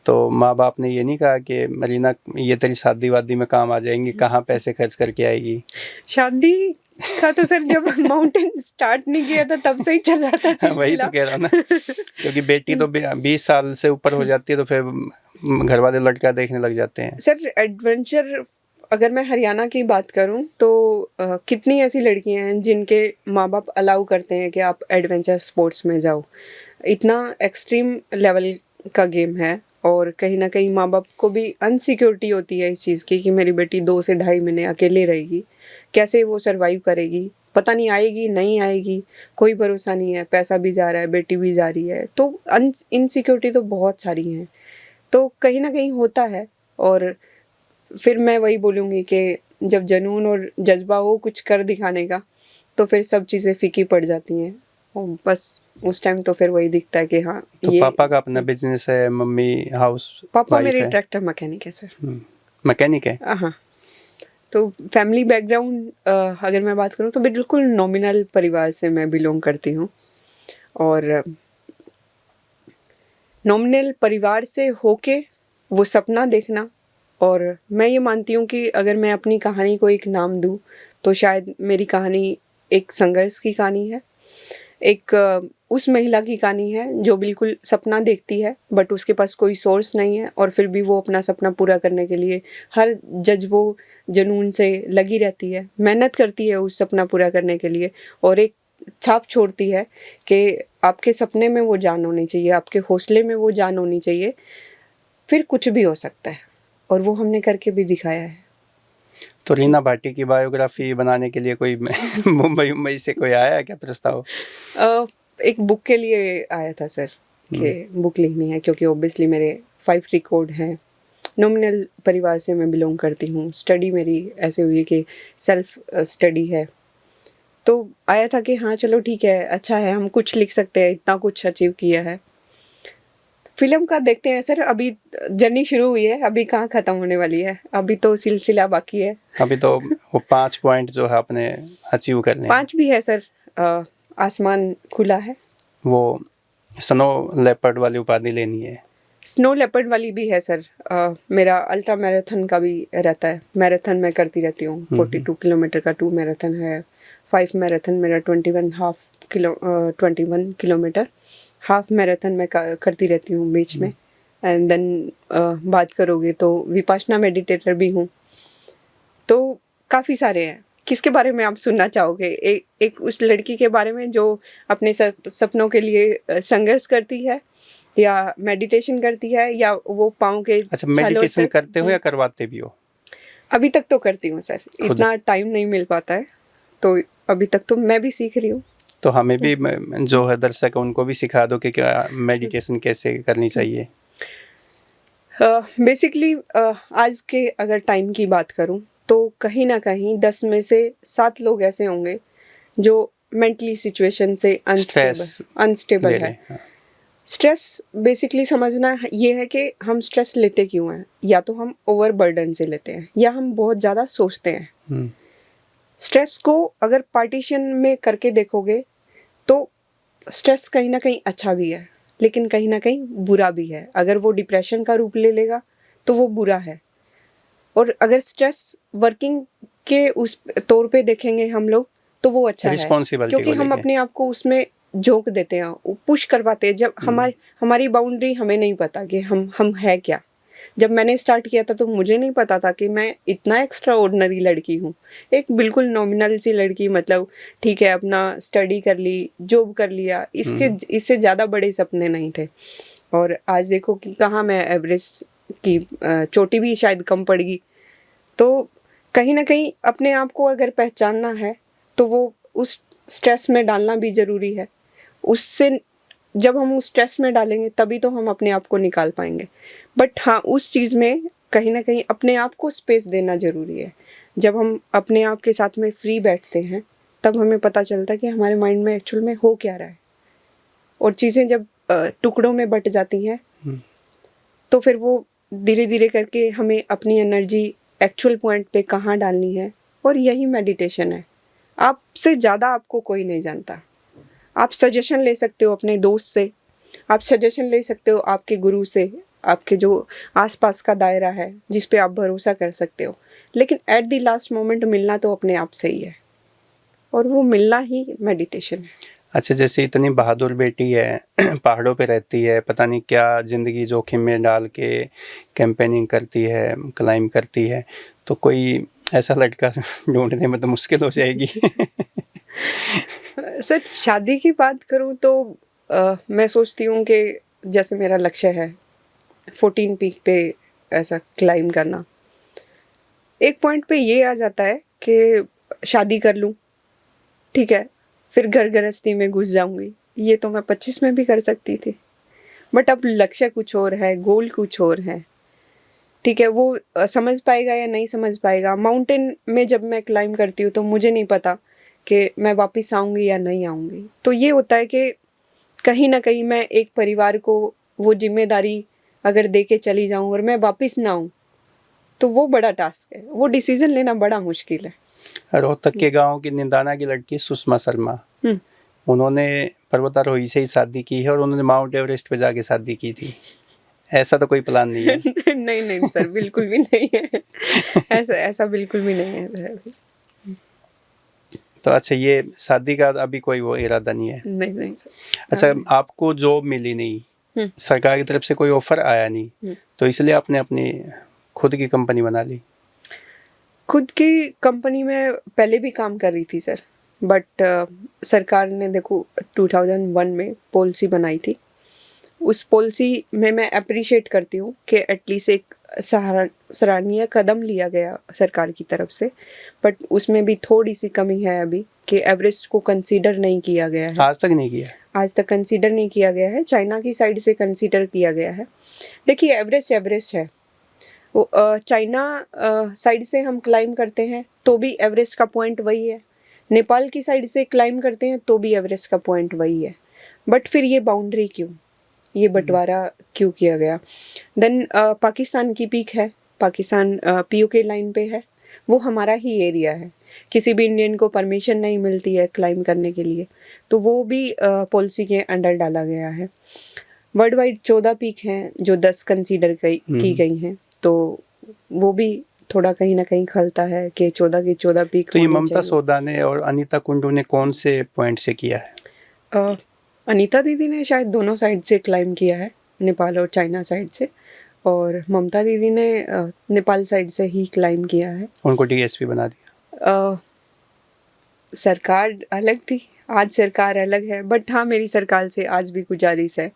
तो माँ बाप ने ये नहीं कहा कि मरीना ये तेरी शादी वादी में काम आ जाएंगी, कहाँ पैसे खर्च करके आएगी? शादी का तो सर जब माउंटेन स्टार्ट नहीं किया था तब से ही चल रहा था वही तो कह रहा हूँ ना, क्योंकि बेटी तो 20 साल से ऊपर हो जाती है तो फिर घर वाले लड़का देखने लग जाते हैं। सर एडवेंचर, अगर मैं हरियाणा की बात करूं तो कितनी ऐसी लड़कियां हैं जिनके माँ बाप अलाउ करते हैं कि आप एडवेंचर स्पोर्ट्स में जाओ। इतना एक्सट्रीम लेवल का गेम है, और कहीं ना कहीं माँ बाप को भी अनसिक्योरिटी होती है इस चीज़ की कि मेरी बेटी 2 से ढाई महीने अकेले रहेगी, कैसे वो सरवाइव करेगी, पता नहीं आएगी नहीं आएगी, कोई भरोसा नहीं है, पैसा भी जा रहा है, बेटी भी जा रही है, तो इनसिक्योरिटी तो बहुत सारी हैं, तो कहीं ना कहीं होता है। और फिर मैं वही बोलूँगी कि जब जुनून और जज्बा हो कुछ कर दिखाने का, तो फिर सब चीज़ें फीकी पड़ जाती हैं, और बस उस टाइम तो फिर वही दिखता है कि हाँ तो ये पापा का अपना बिजनेस है, मम्मी हाउस पापा वाइफ मेरे है? ट्रैक्टर मैकेनिक है सर। मैकेनिक है? हाँ, तो फैमिली बैकग्राउंड अगर मैं बात करूँ तो बिल्कुल नॉमिनल परिवार से मैं बिलोंग करती हूँ, और नॉमिनल परिवार से होके वो सपना देखना, और मैं ये मानती हूँ कि अगर मैं अपनी कहानी को एक नाम दूँ तो शायद मेरी कहानी एक संघर्ष की कहानी है, एक उस महिला की कहानी है जो बिल्कुल सपना देखती है बट उसके पास कोई सोर्स नहीं है, और फिर भी वो अपना सपना पूरा करने के लिए हर जज्बो जुनून से लगी रहती है, मेहनत करती है उस सपना पूरा करने के लिए, और एक छाप छोड़ती है कि आपके सपने में वो जान होनी चाहिए, आपके हौसले में वो जान होनी चाहिए, फिर कुछ भी हो सकता है, और वो हमने करके भी दिखाया है। तो रीना भाटी की बायोग्राफी बनाने के लिए कोई मुंबई से कोई आया है क्या प्रस्ताव? एक बुक के लिए आया था सर कि बुक लिखनी है, क्योंकि ऑब्वियसली मेरे 5 रिकॉर्ड हैं, नॉमिनल परिवार से मैं बिलोंग करती हूँ, स्टडी मेरी ऐसे हुई कि सेल्फ स्टडी है, तो आया था कि हाँ चलो ठीक है, अच्छा है, हम कुछ लिख सकते हैं, इतना कुछ अचीव किया है, फिल्म का देखते हैं सर, अभी जर्नी शुरू हुई है, अभी कहाँ खत्म होने वाली है, अभी तो सिलसिला बाकी है। अभी तो वो 5 पॉइंट जो है आपने अचीव करने हैं। 5 भी है सर। आसमान खुला है। वो स्नो लेपर्ड वाली उपाधि लेनी है। स्नो लेपर्ड वाली भी है सर। मेरा अल्ट्रा मैराथन का भी रहता है, मैराथन मैं करती रहती हूँ। 42 किलोमीटर का 2 मैराथन है, 5 मैराथन मेरा 21 किलोमीटर हाफ मैराथन मैं करती रहती हूँ बीच में। एंड देन बात करोगे तो विपाशना मेडिटेटर भी हूँ। तो काफ़ी सारे हैं। किसके बारे में आप सुनना चाहोगे? एक उस लड़की के बारे में जो अपने सपनों के लिए संघर्ष करती है, या मेडिटेशन करती है, या वो पाँव के अच्छा, मेडिटेशन करते हो या करवाते भी हो? अभी तक तो करती हूँ सर, इतना टाइम नहीं मिल पाता है, तो अभी तक तो मैं भी सीख रही हूँ। तो हमें भी जो है दर्शक उनको भी सिखा दो कि क्या मेडिटेशन कैसे करनी चाहिए। बेसिकली आज के अगर टाइम की बात करूं तो कहीं ना कहीं 10 में से 7 लोग ऐसे होंगे जो मेंटली सिचुएशन से अनस्टेबल है। स्ट्रेस बेसिकली समझना ये है कि हम स्ट्रेस लेते क्यों हैं। या तो हम ओवरबर्डन से लेते हैं, या हम बहुत ज़्यादा सोचते हैं। स्ट्रेस को अगर पार्टीशन में करके देखोगे तो स्ट्रेस कहीं ना कहीं अच्छा भी है, लेकिन कहीं ना कहीं बुरा भी है। अगर वो डिप्रेशन का रूप ले लेगा तो वो बुरा है, और अगर स्ट्रेस वर्किंग के उस तौर पे देखेंगे हम लोग तो वो अच्छा है, क्योंकि हम अपने आप को उसमें झोंक देते हैं, पुश करवाते हैं। जब हमारी बाउंड्री हमें नहीं पता कि हम है क्या। जब मैंने स्टार्ट किया था तो मुझे नहीं पता था कि मैं इतना एक्स्ट्रा ऑर्डिनरी लड़की हूँ, एक बिल्कुल नॉमिनल सी लड़की। मतलब ठीक है, अपना स्टडी कर ली, जॉब कर लिया, इससे ज़्यादा बड़े सपने नहीं थे। और आज देखो कि कहाँ मैं एवरेज की चोटी भी शायद कम पड़ गई। तो कहीं ना कहीं अपने आप को अगर पहचानना है तो वो उस स्ट्रेस में डालना भी ज़रूरी है। उससे जब हम उस स्ट्रेस में डालेंगे तभी तो हम अपने आप को निकाल पाएंगे। बट हाँ, उस चीज़ में कहीं ना कहीं अपने आप को स्पेस देना ज़रूरी है। जब हम अपने आप के साथ में फ्री बैठते हैं तब हमें पता चलता है कि हमारे माइंड में एक्चुअल में हो क्या रहा है। और चीज़ें जब टुकड़ों में बट जाती हैं तो फिर वो धीरे धीरे करके हमें अपनी एनर्जी एक्चुअल पॉइंट पे कहाँ डालनी है। और यही मेडिटेशन है। आपसे ज़्यादा आपको कोई नहीं जानता। आप सजेशन ले सकते हो अपने दोस्त से, आप सजेशन ले सकते हो आपके गुरु से, आपके जो आसपास का दायरा है जिस पे आप भरोसा कर सकते हो, लेकिन एट द लास्ट मोमेंट मिलना तो अपने आप से ही है, और वो मिलना ही मेडिटेशन है। अच्छा, जैसे इतनी बहादुर बेटी है, पहाड़ों पे रहती है, पता नहीं क्या ज़िंदगी जोखिम में डाल के कैंपेनिंग करती है, क्लाइम करती है, तो कोई ऐसा लड़का ढूंढने में तो मुश्किल हो जाएगी। सर, शादी की बात करूं तो मैं सोचती हूँ कि जैसे मेरा लक्ष्य है 14 पीक पे ऐसा क्लाइम करना, एक पॉइंट पे ये आ जाता है कि शादी कर लूँ, ठीक है, फिर घर गृहस्थी में घुस जाऊंगी। ये तो मैं 25 में भी कर सकती थी, बट अब लक्ष्य कुछ और है, गोल कुछ और है। ठीक है, वो समझ पाएगा या नहीं समझ पाएगा। माउंटेन में जब मैं क्लाइम करती हूँ तो मुझे नहीं पता कि मैं वापस आऊँगी या नहीं आऊँगी। तो ये होता है कि कहीं ना कहीं मैं एक परिवार को वो जिम्मेदारी अगर दे के चली जाऊँ और मैं वापस ना आऊँ तो वो बड़ा टास्क है, वो डिसीजन लेना बड़ा मुश्किल है। रोहतक के गांव की निंदाना की लड़की सुषमा शर्मा, उन्होंने पर्वतारोही से ही शादी की है और उन्होंने माउंट एवरेस्ट पे जाके शादी की थी। ऐसा तो कोई प्लान नहीं है? नहीं सर, बिल्कुल भी नहीं है। ऐसा बिल्कुल भी नहीं है। तो अच्छा, ये शादी का अभी कोई वो इरादा नहीं है? नहीं सर। अच्छा, आपको जॉब मिली नहीं, सरकार की तरफ से कोई ऑफर आया नहीं, तो इसलिए आपने अपनी खुद की कंपनी बना ली? खुद की कंपनी में पहले भी काम कर रही थी सर, बट सरकार ने देखो 2001 में पॉलिसी बनाई थी। उस पॉलिसी में मैं अप्रिशिएट करती हूँ कि एटलीस्ट एक सराहनीय कदम लिया गया सरकार की तरफ से, बट उसमें भी थोड़ी सी कमी है अभी कि एवरेस्ट को कंसीडर नहीं किया गया है। आज तक नहीं किया? आज तक कंसीडर नहीं किया गया है। चाइना की साइड से कंसीडर किया गया है। देखिए, एवरेस्ट है, वो चाइना साइड से हम क्लाइम करते हैं तो भी एवरेस्ट का पॉइंट वही है, नेपाल की साइड से क्लाइम करते हैं तो भी एवरेस्ट का पॉइंट वही है। बट फिर ये बाउंड्री क्यों? ये बंटवारा क्यों किया गया। देन पाकिस्तान की पीक है, पाकिस्तान पीओके लाइन पे है, वो हमारा ही एरिया है, किसी भी इंडियन को परमिशन नहीं मिलती है क्लाइम करने के लिए, तो वो भी पॉलिसी के अंडर डाला गया है। वर्ल्ड वाइड 14 पीक हैं जो 10 कंसीडर की गई हैं, तो वो भी थोड़ा कहीं ना कहीं खलता है कि 14 की 14 पीक। तो ये ममता सोदा ने और अनीता कुंडू ने कौन से पॉइंट से किया है? अनीता दीदी ने शायद दोनों साइड से क्लाइम किया है, नेपाल और चाइना साइड से, और ममता दीदी ने नेपाल साइड से ही क्लाइम किया है। उनको डीएसपी बना दिया। सरकार अलग थी, आज सरकार अलग है, बट हाँ मेरी सरकार से आज भी गुजारिश है।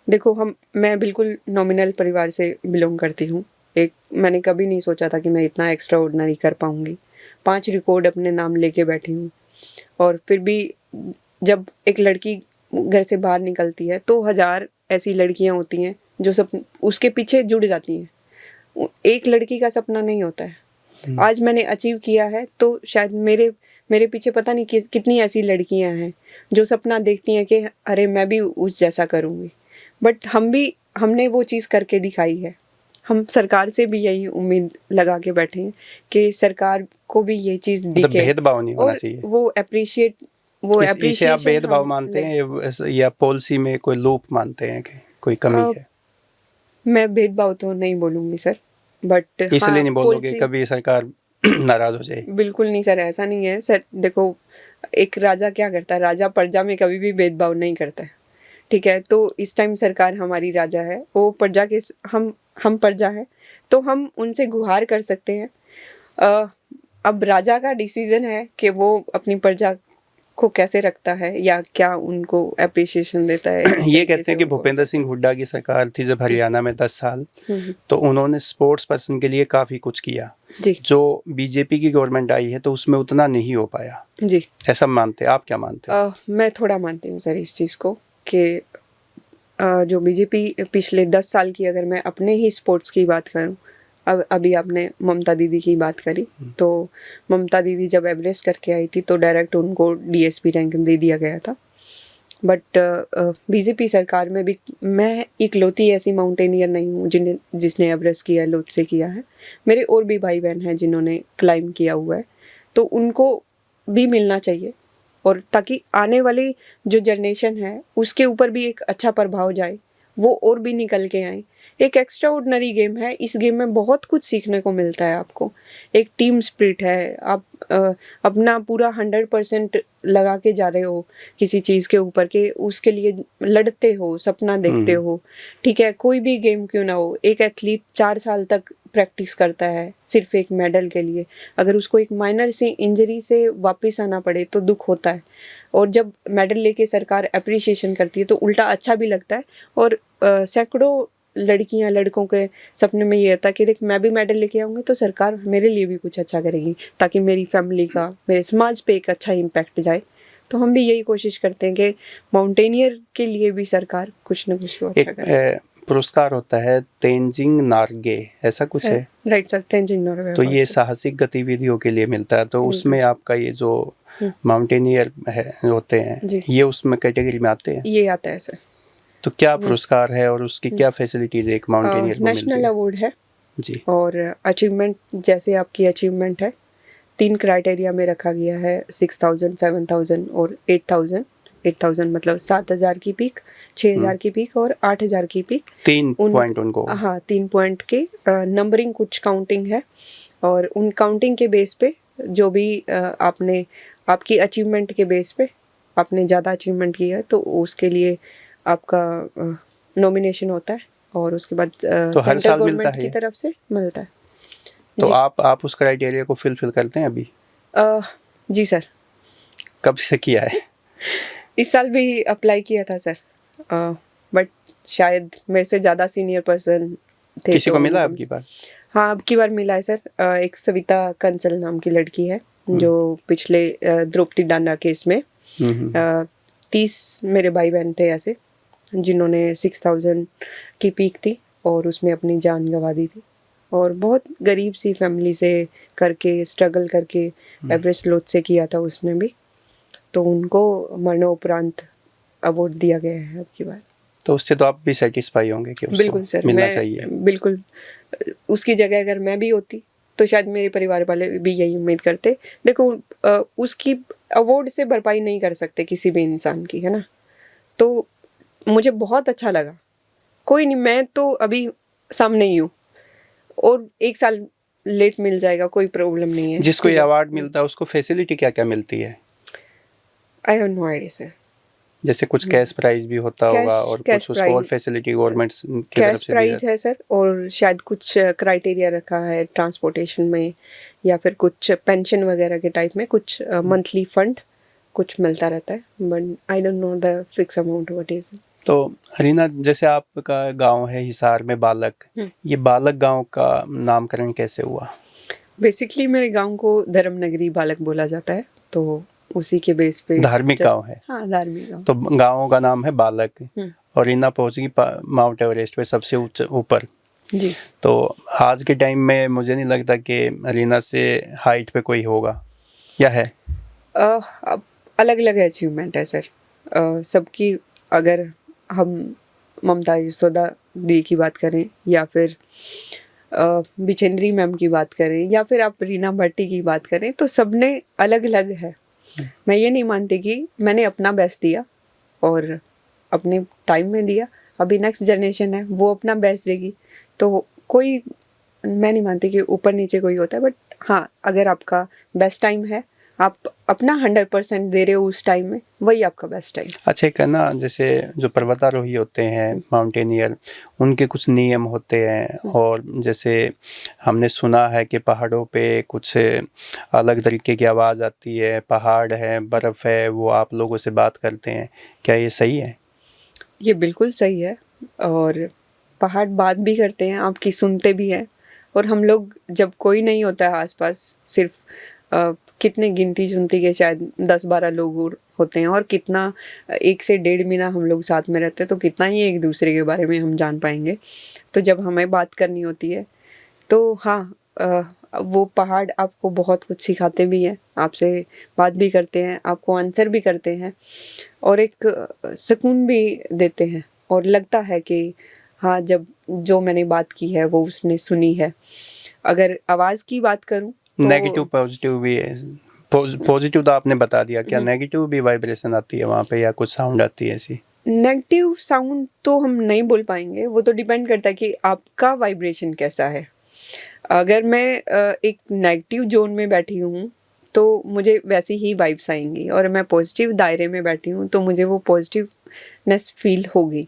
देखो मैं बिल्कुल नॉमिनल परिवार से बिलोंग करती हूँ। मैंने कभी नहीं सोचा था कि मैं इतना एक्स्ट्रा ऑर्डिनरी कर पाऊँगी। 5 रिकॉर्ड अपने नाम लेके बैठी हूँ, और फिर भी जब एक लड़की घर से बाहर निकलती है तो 1000 ऐसी लड़कियाँ होती हैं जो सब उसके पीछे जुड़ जाती हैं। एक लड़की का सपना नहीं होता है। आज मैंने अचीव किया है तो शायद मेरे पीछे पता नहीं कितनी ऐसी लड़कियां हैं जो सपना देखती हैं कि अरे मैं भी उस जैसा करूँगी, बट हमने वो चीज़ करके दिखाई है। हम सरकार से भी यही उम्मीद लगा के बैठे हैं कि सरकार को भी ये चीज़ दिखे, भेदभाव नहीं होना चाहिए, वो अप्रिशिएट इसे आप भेदभाव मानते हैं या पॉलिसी में कोई लूप मानते हैं कि कोई कमी है? मैं भेदभाव तो नहीं बोलूँगी सर, बट इसलिए नहीं बोलोगे कभी सरकार नाराज हो जाए? बिल्कुल नहीं सर, ऐसा नहीं है सर। देखो एक राजा क्या करता है, राजा प्रजा में कभी भी भेदभाव नहीं करता है, ठीक है। तो इस टाइम सरकार हमारी राजा है, वो प्रजा के हम प्रजा है, तो हम उनसे गुहार कर सकते हैं। अब राजा का डिसीजन है कि वो अपनी प्रजा को कैसे रखता है या क्या उनको अप्रिसिएशन देता है। ये कहते हैं कि भूपेंद्र सिंह हुड्डा की सरकार थी जब हरियाणा में 10 साल, तो उन्होंने स्पोर्ट्स पर्सन के लिए काफ़ी कुछ किया जी। जो बीजेपी की गवर्नमेंट आई है तो उसमें उतना नहीं हो पाया जी, ऐसा मानते हैं आप? क्या मानते हैं? मैं थोड़ा मानती हूँ सर इस चीज़ को कि जो बीजेपी पिछले 10 साल की, अगर मैं अपने ही स्पोर्ट्स की बात करूँ, अभी आपने ममता दीदी की बात करी, तो ममता दीदी जब एवरेस्ट करके आई थी तो डायरेक्ट उनको डीएसपी रैंक दे दिया गया था। बट बीजेपी सरकार में भी मैं इकलौती ऐसी माउंटेनियर नहीं हूँ जिसने एवरेस्ट किया, लोट से किया है। मेरे और भी भाई बहन हैं जिन्होंने क्लाइम किया हुआ है, तो उनको भी मिलना चाहिए, और ताकि आने वाली जो जनरेशन है उसके ऊपर भी एक अच्छा प्रभाव जाए, वो और भी निकल के आए। एक एक्स्ट्रा ऑर्डिनरी गेम है, इस गेम में बहुत कुछ सीखने को मिलता है आपको। एक टीम स्पिरिट है, आप अपना पूरा 100% लगा के जा रहे हो किसी चीज़ के ऊपर, के उसके लिए लड़ते हो, सपना देखते हो, ठीक है। कोई भी गेम क्यों ना हो, एक एथलीट 4 साल तक प्रैक्टिस करता है सिर्फ एक मेडल के लिए, अगर उसको एक माइनर सी इंजरी से वापस आना पड़े तो दुख होता है, और जब मेडल लेके सरकार अप्रिसिएशन करती है तो उल्टा अच्छा भी लगता है। और सैकड़ों लड़कियां लड़कों के सपने में ये होता है कि देख मैं भी मेडल लेके आऊँगी तो सरकार मेरे लिए भी कुछ अच्छा करेगी, ताकि मेरी फैमिली का, मेरे समाज पे एक अच्छा इम्पैक्ट जाए। तो हम भी यही कोशिश करते हैं कि माउंटेनियर के लिए भी सरकार कुछ ना कुछ तो अच्छा करे। पुरस्कार होता है तेंजिंग नॉर्गे, ऐसा कुछ है? Right sir, Tenzing Norgay. तो ये साहसिक गतिविधियों के लिए मिलता है, तो उसमें आपका ये जो माउंटेनियर है होते हैं, ये उसमें कैटेगरी में आते हैं? ये आता है सर। तो क्या पुरस्कार है और उसकी क्या फैसिलिटीज एक माउंटेनियर को मिलती है? नेशनल अवार्ड है जी, और अचीवमेंट, जैसे आपकी अचीवमेंट है 3 क्राइटेरिया में रखा गया है, 6000, 7000 और 8000। 8000 मतलब 7000 की पीक, 6000 की पीक और 8000 की पीक। 3 पॉइंट उनको, हाँ 3 पॉइंट के नंबरिंग, कुछ काउंटिंग है, और उन काउंटिंग के बेस पे जो भी आपने आपकी अचीवमेंट के बेस पे आपने ज़्यादा अचीवमेंट किया है तो उसके लिए आपका नॉमिनेशन होता है, और उसके बाद तो हर साल मिलता है की तरफ से मिलता है। तो आप उस क्राइटेरिया को फिल करते हैं अभी? जी सर। कब से किया है? इस साल भी अप्लाई किया था सर, बट शायद मेरे से ज़्यादा सीनियर पर्सन थे। किसी को मिला आपकी बार? हाँ अब की बार मिला है सर। एक सविता कंसल नाम की लड़की है जो पिछले द्रौपदी डांडा केस में 30 मेरे भाई बहन थे ऐसे जिन्होंने 6000 की पीक थी और उसमें अपनी जान गंवा दी थी, और बहुत गरीब सी फैमिली से करके स्ट्रगल करके एवरेस्ट लोट से किया था उसने भी, तो उनको मरणोपरांत अवार्ड दिया गया है अब की बार। तो उससे तो आप भी सेटिस्फाई होंगे कि बिल्कुल उसको सर, मिलना मैं चाहिए। बिल्कुल उसकी जगह अगर मैं भी होती तो शायद मेरे परिवार वाले भी यही उम्मीद करते। देखो उसकी अवार्ड से भरपाई नहीं कर सकते किसी भी इंसान की, है ना? तो मुझे बहुत अच्छा लगा। कोई नहीं, मैं तो अभी सामने ही हूँ और 1 साल लेट मिल जाएगा, कोई प्रॉब्लम नहीं है। जिसको ठीक ये है। अवार्ड मिलता है उसको फैसिलिटी क्या-क्या मिलती है? I have no idea sir. जैसे कुछ कैश प्राइज भी होता होगा और कैश कुछ उसको और प्राइज फैसिलिटी गवर्नमेंट की तरफ कैश से दी प्राइज जाती है सर, और शायद कुछ क्राइटेरिया रखा है ट्रांसपोर्टेशन में, या फिर कुछ पेंशन वगैरह के टाइप में कुछ मंथली फंड कुछ मिलता रहता है, but I don't know the fix amount what is. तो रीना, जैसे आपका गांव है हिसार में बालक, ये बालक गांव का नामकरण कैसे हुआ? बेसिकली मेरे गांव को धर्मनगरी बालक बोला जाता है, तो उसी के बेस पे धार्मिक गांव है, हाँ धार्मिक गांव। तो गांव का नाम है बालक, और रीना पहुंच गई माउंट एवरेस्ट पे सबसे ऊपर। जी तो आज के टाइम में मुझे नहीं लगता कि रीना से हाइट पे कोई होगा, या है? अलग अलग अचीवमेंट है सर सबकी। अगर हम ममता यशोदा दी की बात करें, या फिर बिचेंद्री मैम की बात करें, या फिर आप रीना भट्टी की बात करें, तो सबने अलग अलग है। मैं ये नहीं मानती कि मैंने अपना बेस्ट दिया और अपने टाइम में दिया, अभी नेक्स्ट जनरेशन है वो अपना बेस्ट देगी। तो कोई, मैं नहीं मानती कि ऊपर नीचे कोई होता है, बट हाँ अगर आपका बेस्ट टाइम है, आप अपना 100% दे रहे हो उस टाइम में, वही आपका बेस्ट टाइम। अच्छा, एक है ना, जैसे जो पर्वतारोही होते हैं माउंटेनियर, उनके कुछ नियम होते हैं, और जैसे हमने सुना है कि पहाड़ों पे कुछ अलग तरीके की आवाज़ आती है, पहाड़ है, बर्फ़ है, वो आप लोगों से बात करते हैं, क्या ये सही है? ये बिल्कुल सही है, और पहाड़ बात भी करते हैं, आपकी सुनते भी हैं। और हम लोग जब कोई नहीं होता है आसपास, सिर्फ कितने गिनती चुनती के शायद 10-12 लोग होते हैं, और कितना 1 से 1.5 महीना हम लोग साथ में रहते हैं, तो कितना ही एक दूसरे के बारे में हम जान पाएंगे। तो जब हमें बात करनी होती है तो हाँ वो पहाड़ आपको बहुत कुछ सिखाते भी हैं, आपसे बात भी करते हैं, आपको आंसर भी करते हैं, और एक सुकून भी देते हैं। और लगता है कि हाँ, जब जो मैंने बात की है वो उसने सुनी है। अगर आवाज़ की बात करूँ तो नेगेटिव पॉजिटिव भी है। पॉजिटिव तो आपने बता दिया, क्या नेगेटिव भी वाइब्रेशन आती है वहाँ पे, या कुछ साउंड आती है ऐसी? नेगेटिव साउंड तो हम नहीं बोल पाएंगे, वो तो डिपेंड करता है कि आपका वाइब्रेशन कैसा है। अगर मैं एक नेगेटिव जोन में बैठी हूँ तो मुझे वैसी ही वाइब्स आएंगी, और मैं पॉजिटिव दायरे में बैठी हूँ तो मुझे वो पॉजिटिवनेस फील होगी।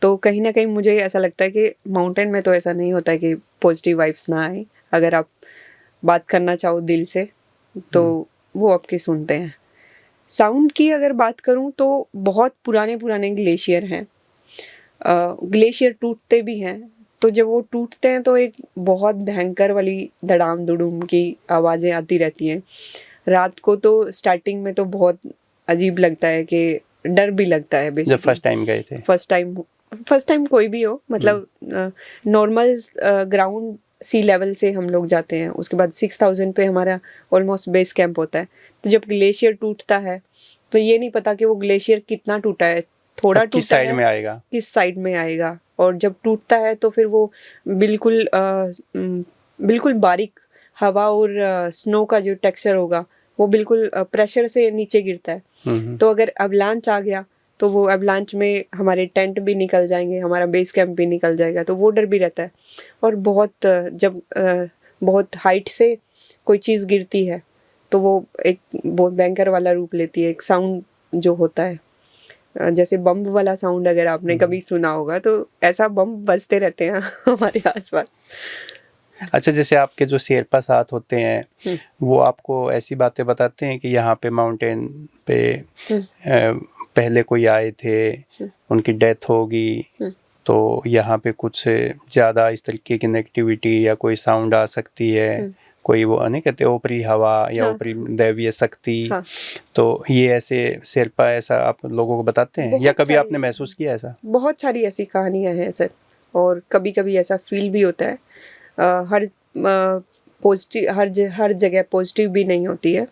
तो कहीं ना कहीं मुझे ऐसा लगता है कि माउंटेन में तो ऐसा नहीं होता है कि पॉजिटिव वाइब्स ना आए। अगर आप बात करना चाहो दिल से तो वो आपकी सुनते हैं। साउंड की अगर बात करूं तो बहुत पुराने पुराने ग्लेशियर हैं, ग्लेशियर टूटते भी हैं, तो जब वो टूटते हैं तो एक बहुत भयंकर वाली धड़ाम धुड़ुम की आवाज़ें आती रहती हैं। रात को तो स्टार्टिंग में तो बहुत अजीब लगता है कि डर भी लगता है। जब फर्स्ट टाइम गए थे? फर्स्ट टाइम कोई भी हो, मतलब नॉर्मल ग्राउंड सी लेवल से हम लोग जाते हैं, उसके बाद 6000 पे हमारा ऑलमोस्ट बेस कैंप होता है। तो जब ग्लेशियर टूटता है तो ये नहीं पता कि वो ग्लेशियर कितना टूटा है, थोड़ा टूटा किस साइड है, में आएगा, किस साइड में आएगा, और जब टूटता है तो फिर वो बिल्कुल बिल्कुल बारीक हवा और स्नो का जो टेक्सचर होगा वो बिल्कुल प्रेशर से नीचे गिरता है। तो अगर अवलांच आ गया तो वो अवलांच में हमारे टेंट भी निकल जाएंगे, हमारा बेस कैंप भी निकल जाएगा, तो वो डर भी रहता है। और बहुत जब बहुत हाइट से कोई चीज़ गिरती है तो वो एक बहुत भयंकर वाला रूप लेती है। एक साउंड जो होता है जैसे बम वाला साउंड, अगर आपने कभी सुना होगा, तो ऐसा बम बजते रहते हैं हमारे आसपास। अच्छा, जैसे आपके जो शेरपा साथ होते हैं वो आपको ऐसी बातें बताते हैं कि यहाँ पे माउंटेन पे पहले कोई आए थे, उनकी डेथ होगी, तो यहाँ पे कुछ ज़्यादा इस तरीके की नेगेटिविटी या कोई साउंड आ सकती है, कोई वो नहीं कहते ऊपरी हवा या ऊपरी दैवीय शक्ति, तो ये ऐसे शेरपा ऐसा आप लोगों को बताते हैं, या कभी आपने महसूस किया ऐसा? बहुत सारी ऐसी कहानियाँ हैं सर, और कभी कभी ऐसा फील भी होता है। हर पॉजिटिव हर जगह पॉजिटिव भी नहीं होती है,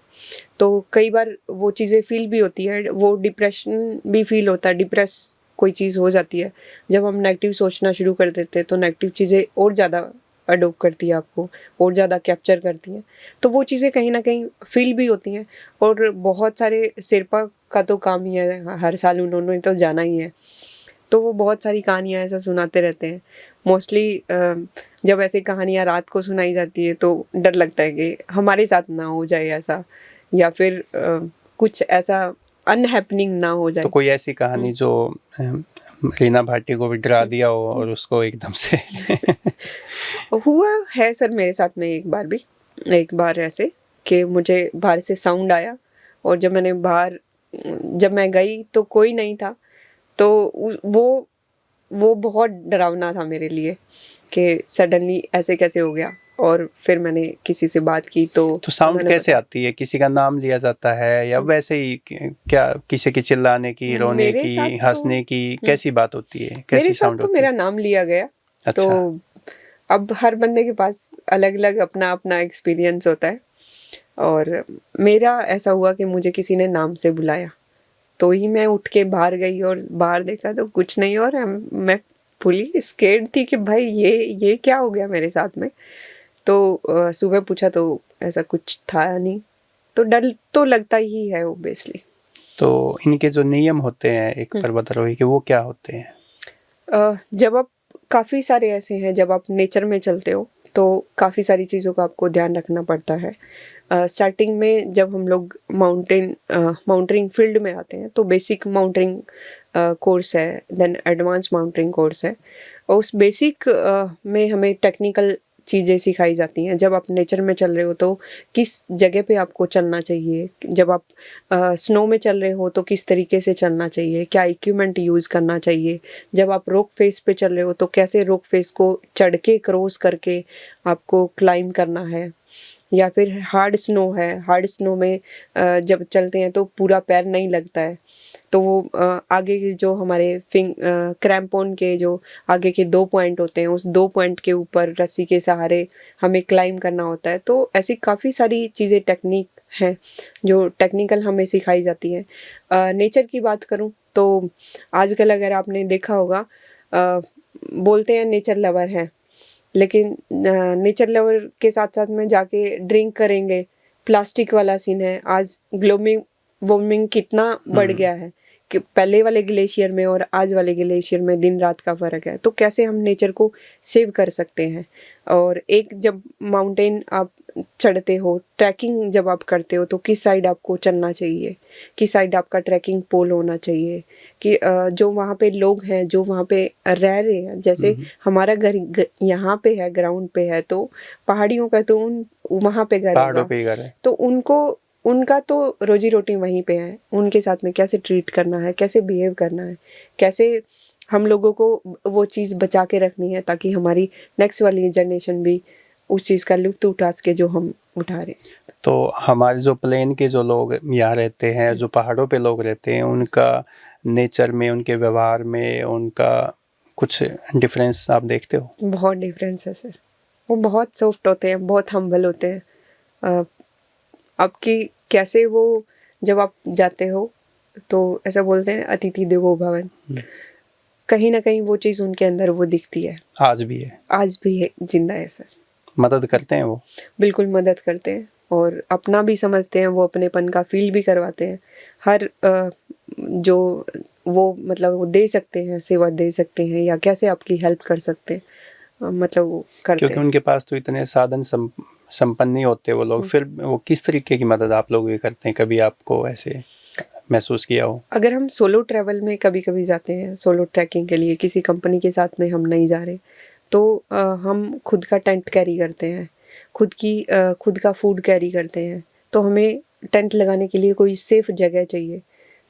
तो कई बार वो चीज़ें फील भी होती है। वो डिप्रेशन भी फील होता है, डिप्रेस कोई चीज़ हो जाती है, जब हम नेगेटिव सोचना शुरू कर देते हैं तो नेगेटिव चीज़ें और ज़्यादा अडोप्ट करती है आपको, और ज़्यादा कैप्चर करती हैं। तो वो चीज़ें कहीं न कहीं फ़ील भी होती हैं। और बहुत सारे शेरपा का तो काम ही है, हर साल उन्होंने तो जाना ही है, तो वो बहुत सारी कहानियाँ ऐसा सुनाते रहते हैं। मोस्टली जब ऐसी कहानियाँ रात को सुनाई जाती है तो डर लगता है कि हमारे साथ ना हो जाए ऐसा, या फिर कुछ ऐसा अनहैपनिंग ना हो तो जाए। कोई ऐसी कहानी जो रीना भाटी को भी डरा दिया हो और उसको एकदम से हुआ है सर मेरे साथ में एक बार ऐसे कि मुझे बाहर से साउंड आया, और जब मैं गई तो कोई नहीं था, तो वो बहुत डरावना था मेरे लिए कि सडनली ऐसे कैसे हो गया। और फिर मैंने किसी से बात की तो साउंड उन्होंने कैसे आती है? किसी का नाम लिया जाता है या वैसे ही क्या किसी के चिल्लाने की, रोने मेरे साथ की, तो हंसने की, कैसी बात होती है, मेरे कैसी साथ साउंड तो होती मेरा है? नाम लिया गया। अच्छा। तो अब हर बंदे के पास अलग अलग अपना अपना एक्सपीरियंस होता है, और मेरा ऐसा हुआ कि मुझे किसी ने नाम से बुलाया, तो ही मैं उठ के बाहर गई और बाहर देखा तो कुछ नहीं, और मैं फुली स्केर्ड थी कि भाई ये क्या हो गया मेरे साथ में। तो सुबह पूछा तो ऐसा कुछ था नहीं, तो डर तो लगता ही है ओब्वियसली। तो इनके जो नियम होते हैं एक पर्वतारोही के, वो क्या होते हैं? जब आप काफ़ी सारे ऐसे हैं, जब आप नेचर में चलते हो तो काफ़ी सारी चीज़ों का आपको ध्यान रखना पड़ता है। स्टार्टिंग में जब हम लोग माउंटेनिंग फील्ड में आते हैं तो बेसिक माउंटेनिंग कोर्स है, देन एडवांस माउंटेनिंग कोर्स है, और उस बेसिक में हमें टेक्निकल चीज़ें सिखाई जाती हैं। जब आप नेचर में चल रहे हो तो किस जगह पे आपको चलना चाहिए, जब आप स्नो में चल रहे हो तो किस तरीके से चलना चाहिए, क्या इक्विपमेंट यूज़ करना चाहिए, जब आप रॉक फेस पे चल रहे हो तो कैसे रॉक फेस को चढ़ के क्रॉस करके आपको क्लाइंब करना है, या फिर हार्ड स्नो में जब चलते हैं तो पूरा पैर नहीं लगता है, तो वो आगे के जो हमारे क्रैम्पोन के जो आगे के 2 पॉइंट होते हैं, उस 2 पॉइंट के ऊपर रस्सी के सहारे हमें क्लाइंब करना होता है। तो ऐसी काफ़ी सारी चीज़ें टेक्निक हैं जो टेक्निकल हमें सिखाई जाती हैं। नेचर की बात करूं तो आजकल अगर आपने देखा होगा, बोलते हैं नेचर लवर है, लेकिन नेचर लवर के साथ साथ में जाके ड्रिंक करेंगे, प्लास्टिक वाला सीन है। आज ग्लोबल वार्मिंग कितना बढ़ गया है कि पहले वाले ग्लेशियर में और आज वाले ग्लेशियर में दिन रात का फ़र्क है। तो कैसे हम नेचर को सेव कर सकते हैं। और एक जब माउंटेन आप चढ़ते हो, ट्रैकिंग जब आप करते हो तो किस साइड आपको चलना चाहिए, किस साइड आपका ट्रैकिंग पोल होना चाहिए, कि जो वहाँ पे लोग हैं जो वहाँ पे रह रहे हैं, जैसे हमारा घर यहाँ पे है, ग्राउंड पे है, तो पहाड़ियों का तो वहाँ पे घर पहाड़ों होगा, पे ही घर है। तो उनका तो रोजी रोटी वहीं पे है। उनके साथ में कैसे ट्रीट करना है, कैसे बिहेव करना है, कैसे हम लोगों को वो चीज़ बचा के रखनी है ताकि हमारी नेक्स्ट वाली जनरेशन भी उस चीज़ का लुत्फ उठा सके जो हम उठा रहे हैं। तो हमारे जो प्लेन के जो लोग यहाँ रहते हैं, जो पहाड़ों पे लोग रहते हैं, उनका नेचर में, उनके व्यवहार में, उनका कुछ डिफरेंस आप देखते हो? बहुत डिफरेंस है सर। वो बहुत सॉफ्ट होते हैं, बहुत हम्बल होते हैं। आपकी कैसे वो जब आप जाते हो तो ऐसा बोलते हैं अतिथि देवो भवन, कहीं ना कहीं वो चीज़ उनके अंदर वो दिखती है। आज भी है? आज भी है, जिंदा है सर। मदद करते हैं वो? बिल्कुल मदद करते हैं, और अपना भी समझते हैं, वो अपनेपन का फील भी करवाते हैं। हर जो वो मतलब वो दे सकते हैं, सेवा दे सकते हैं, या कैसे आपकी हेल्प कर सकते हैं, मतलब वो करते क्योंकि हैं। उनके पास तो इतने साधन संपन्न नहीं होते वो लोग, फिर वो किस तरीके की मदद आप लोग भी करते हैं? कभी आपको ऐसे महसूस किया हो? अगर हम सोलो ट्रैवल में कभी कभी जाते हैं, सोलो ट्रैकिंग के लिए किसी कंपनी के साथ में हम नहीं जा रहे, तो हम खुद का टेंट कैरी करते हैं, खुद का फूड कैरी करते हैं। तो हमें टेंट लगाने के लिए कोई सेफ जगह चाहिए,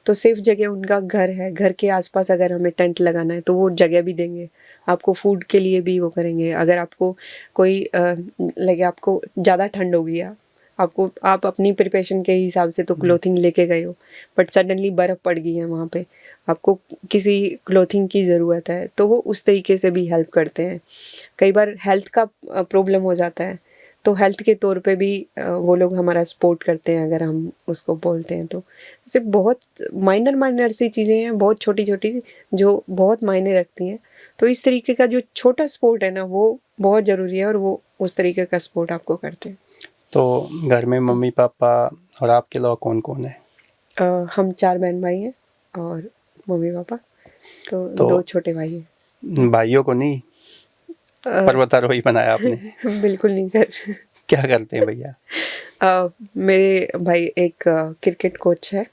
तो सेफ जगह उनका घर है, घर के आसपास अगर हमें टेंट लगाना है तो वो जगह भी देंगे, आपको फूड के लिए भी वो करेंगे। अगर आपको कोई लगे आपको ज़्यादा ठंड हो गई, आप अपनी प्रिपरेशन के हिसाब से तो क्लोथिंग लेके गए हो, बट सडनली बर्फ़ पड़ गई है वहाँ पे, आपको किसी क्लोथिंग की ज़रूरत है, तो वो उस तरीके से भी हेल्प करते हैं। कई बार हेल्थ का प्रॉब्लम हो जाता है तो हेल्थ के तौर पे भी वो लोग हमारा सपोर्ट करते हैं अगर हम उसको बोलते हैं तो। ऐसे बहुत माइनर सी चीज़ें हैं, बहुत छोटी-छोटी, जो बहुत मायने रखती हैं। तो इस तरीके का जो छोटा सपोर्ट है ना, वो बहुत ज़रूरी है और वो उस तरीके का सपोर्ट आपको करते हैं। तो घर में मम्मी-पापा और आपके अलावा कौन-कौन है? हम 4 बहन-भाई हैं और मम्मी-पापा, तो तो 2 छोटे भाई हैं। भाइयों को नहीं अ, पर्वतारोही बनाया आपने? बिल्कुल नहीं सर। क्या करते हैं भैया? मेरे भाई एक क्रिकेट कोच है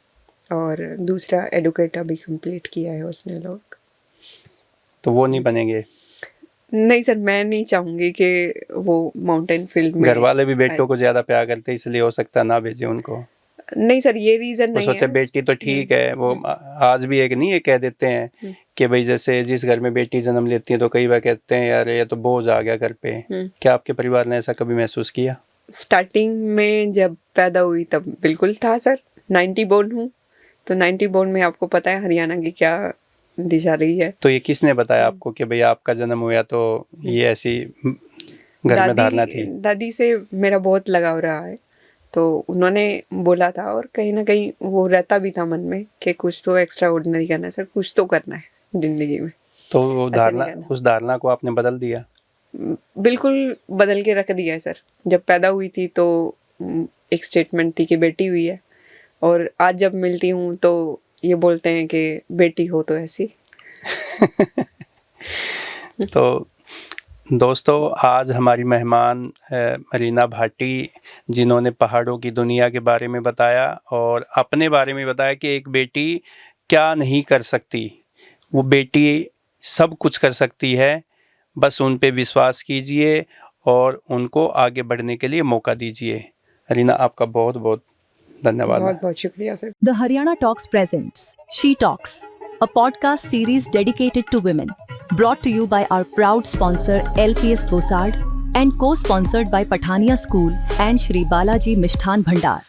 और दूसरा एडुकेट अभी कंप्लीट किया है उसने लोग। तो वो नहीं बनेंगे? नहीं सर, मैं नहीं चाहूँगी कि वो माउंटेन फील्ड में घर वाले भी बेटों आए। को ज़्यादा प्यार करते हैं, इसलिए हो सकता है ना भेजें उनको। नहीं सर, ये रीज़न वो नहीं सोचे है। बेटी तो ठीक है, वो आज भी एक नहीं ये कह देते हैं कि भाई जैसे जिस घर में बेटी जन्म लेती है तो कई बार कहते हैं यार ये तो बोझ आ गया घर पे। क्या आपके परिवार ने ऐसा कभी महसूस किया? स्टार्टिंग में जब पैदा हुई तब बिल्कुल था सर। 90 बोर्न हूँ, तो 90 बोर्न में आपको पता है हरियाणा की क्या दिशा रही है। तो ये किसने बताया आपको कि भाई आपका जन्म हुआ तो ये ऐसी घर में धारणा थी? दादी से मेरा बहुत लगाव रहा है, तो उन्होंने बोला था और कहीं ना कहीं वो रहता भी था मन में कि कुछ तो एक्स्ट्रा ऑर्डिनरी करना है सर, कुछ तो करना है जिंदगी में। तो वो ऐसे धारणा, नहीं करना। उस धारणा को आपने बदल दिया? बिल्कुल बदल के रख दिया है सर। जब पैदा हुई थी तो एक स्टेटमेंट थी कि बेटी हुई है, और आज जब मिलती हूँ तो ये बोलते हैं कि बेटी हो तो ऐसी। तो दोस्तों, आज हमारी मेहमान रीना भाटी, जिन्होंने पहाड़ों की दुनिया के बारे में बताया और अपने बारे में बताया कि एक बेटी क्या नहीं कर सकती। वो बेटी सब कुछ कर सकती है, बस उन पे विश्वास कीजिए और उनको आगे बढ़ने के लिए मौका दीजिए। रीना, आपका बहुत बहुत धन्यवाद। बहुत बहुत शुक्रिया sir. The Haryana Talks presents She Talks, a podcast series dedicated to women, brought to you by our proud sponsor LPS Bosard and co-sponsored by Pathania School and Shri Balaji Mishthan Bhandar.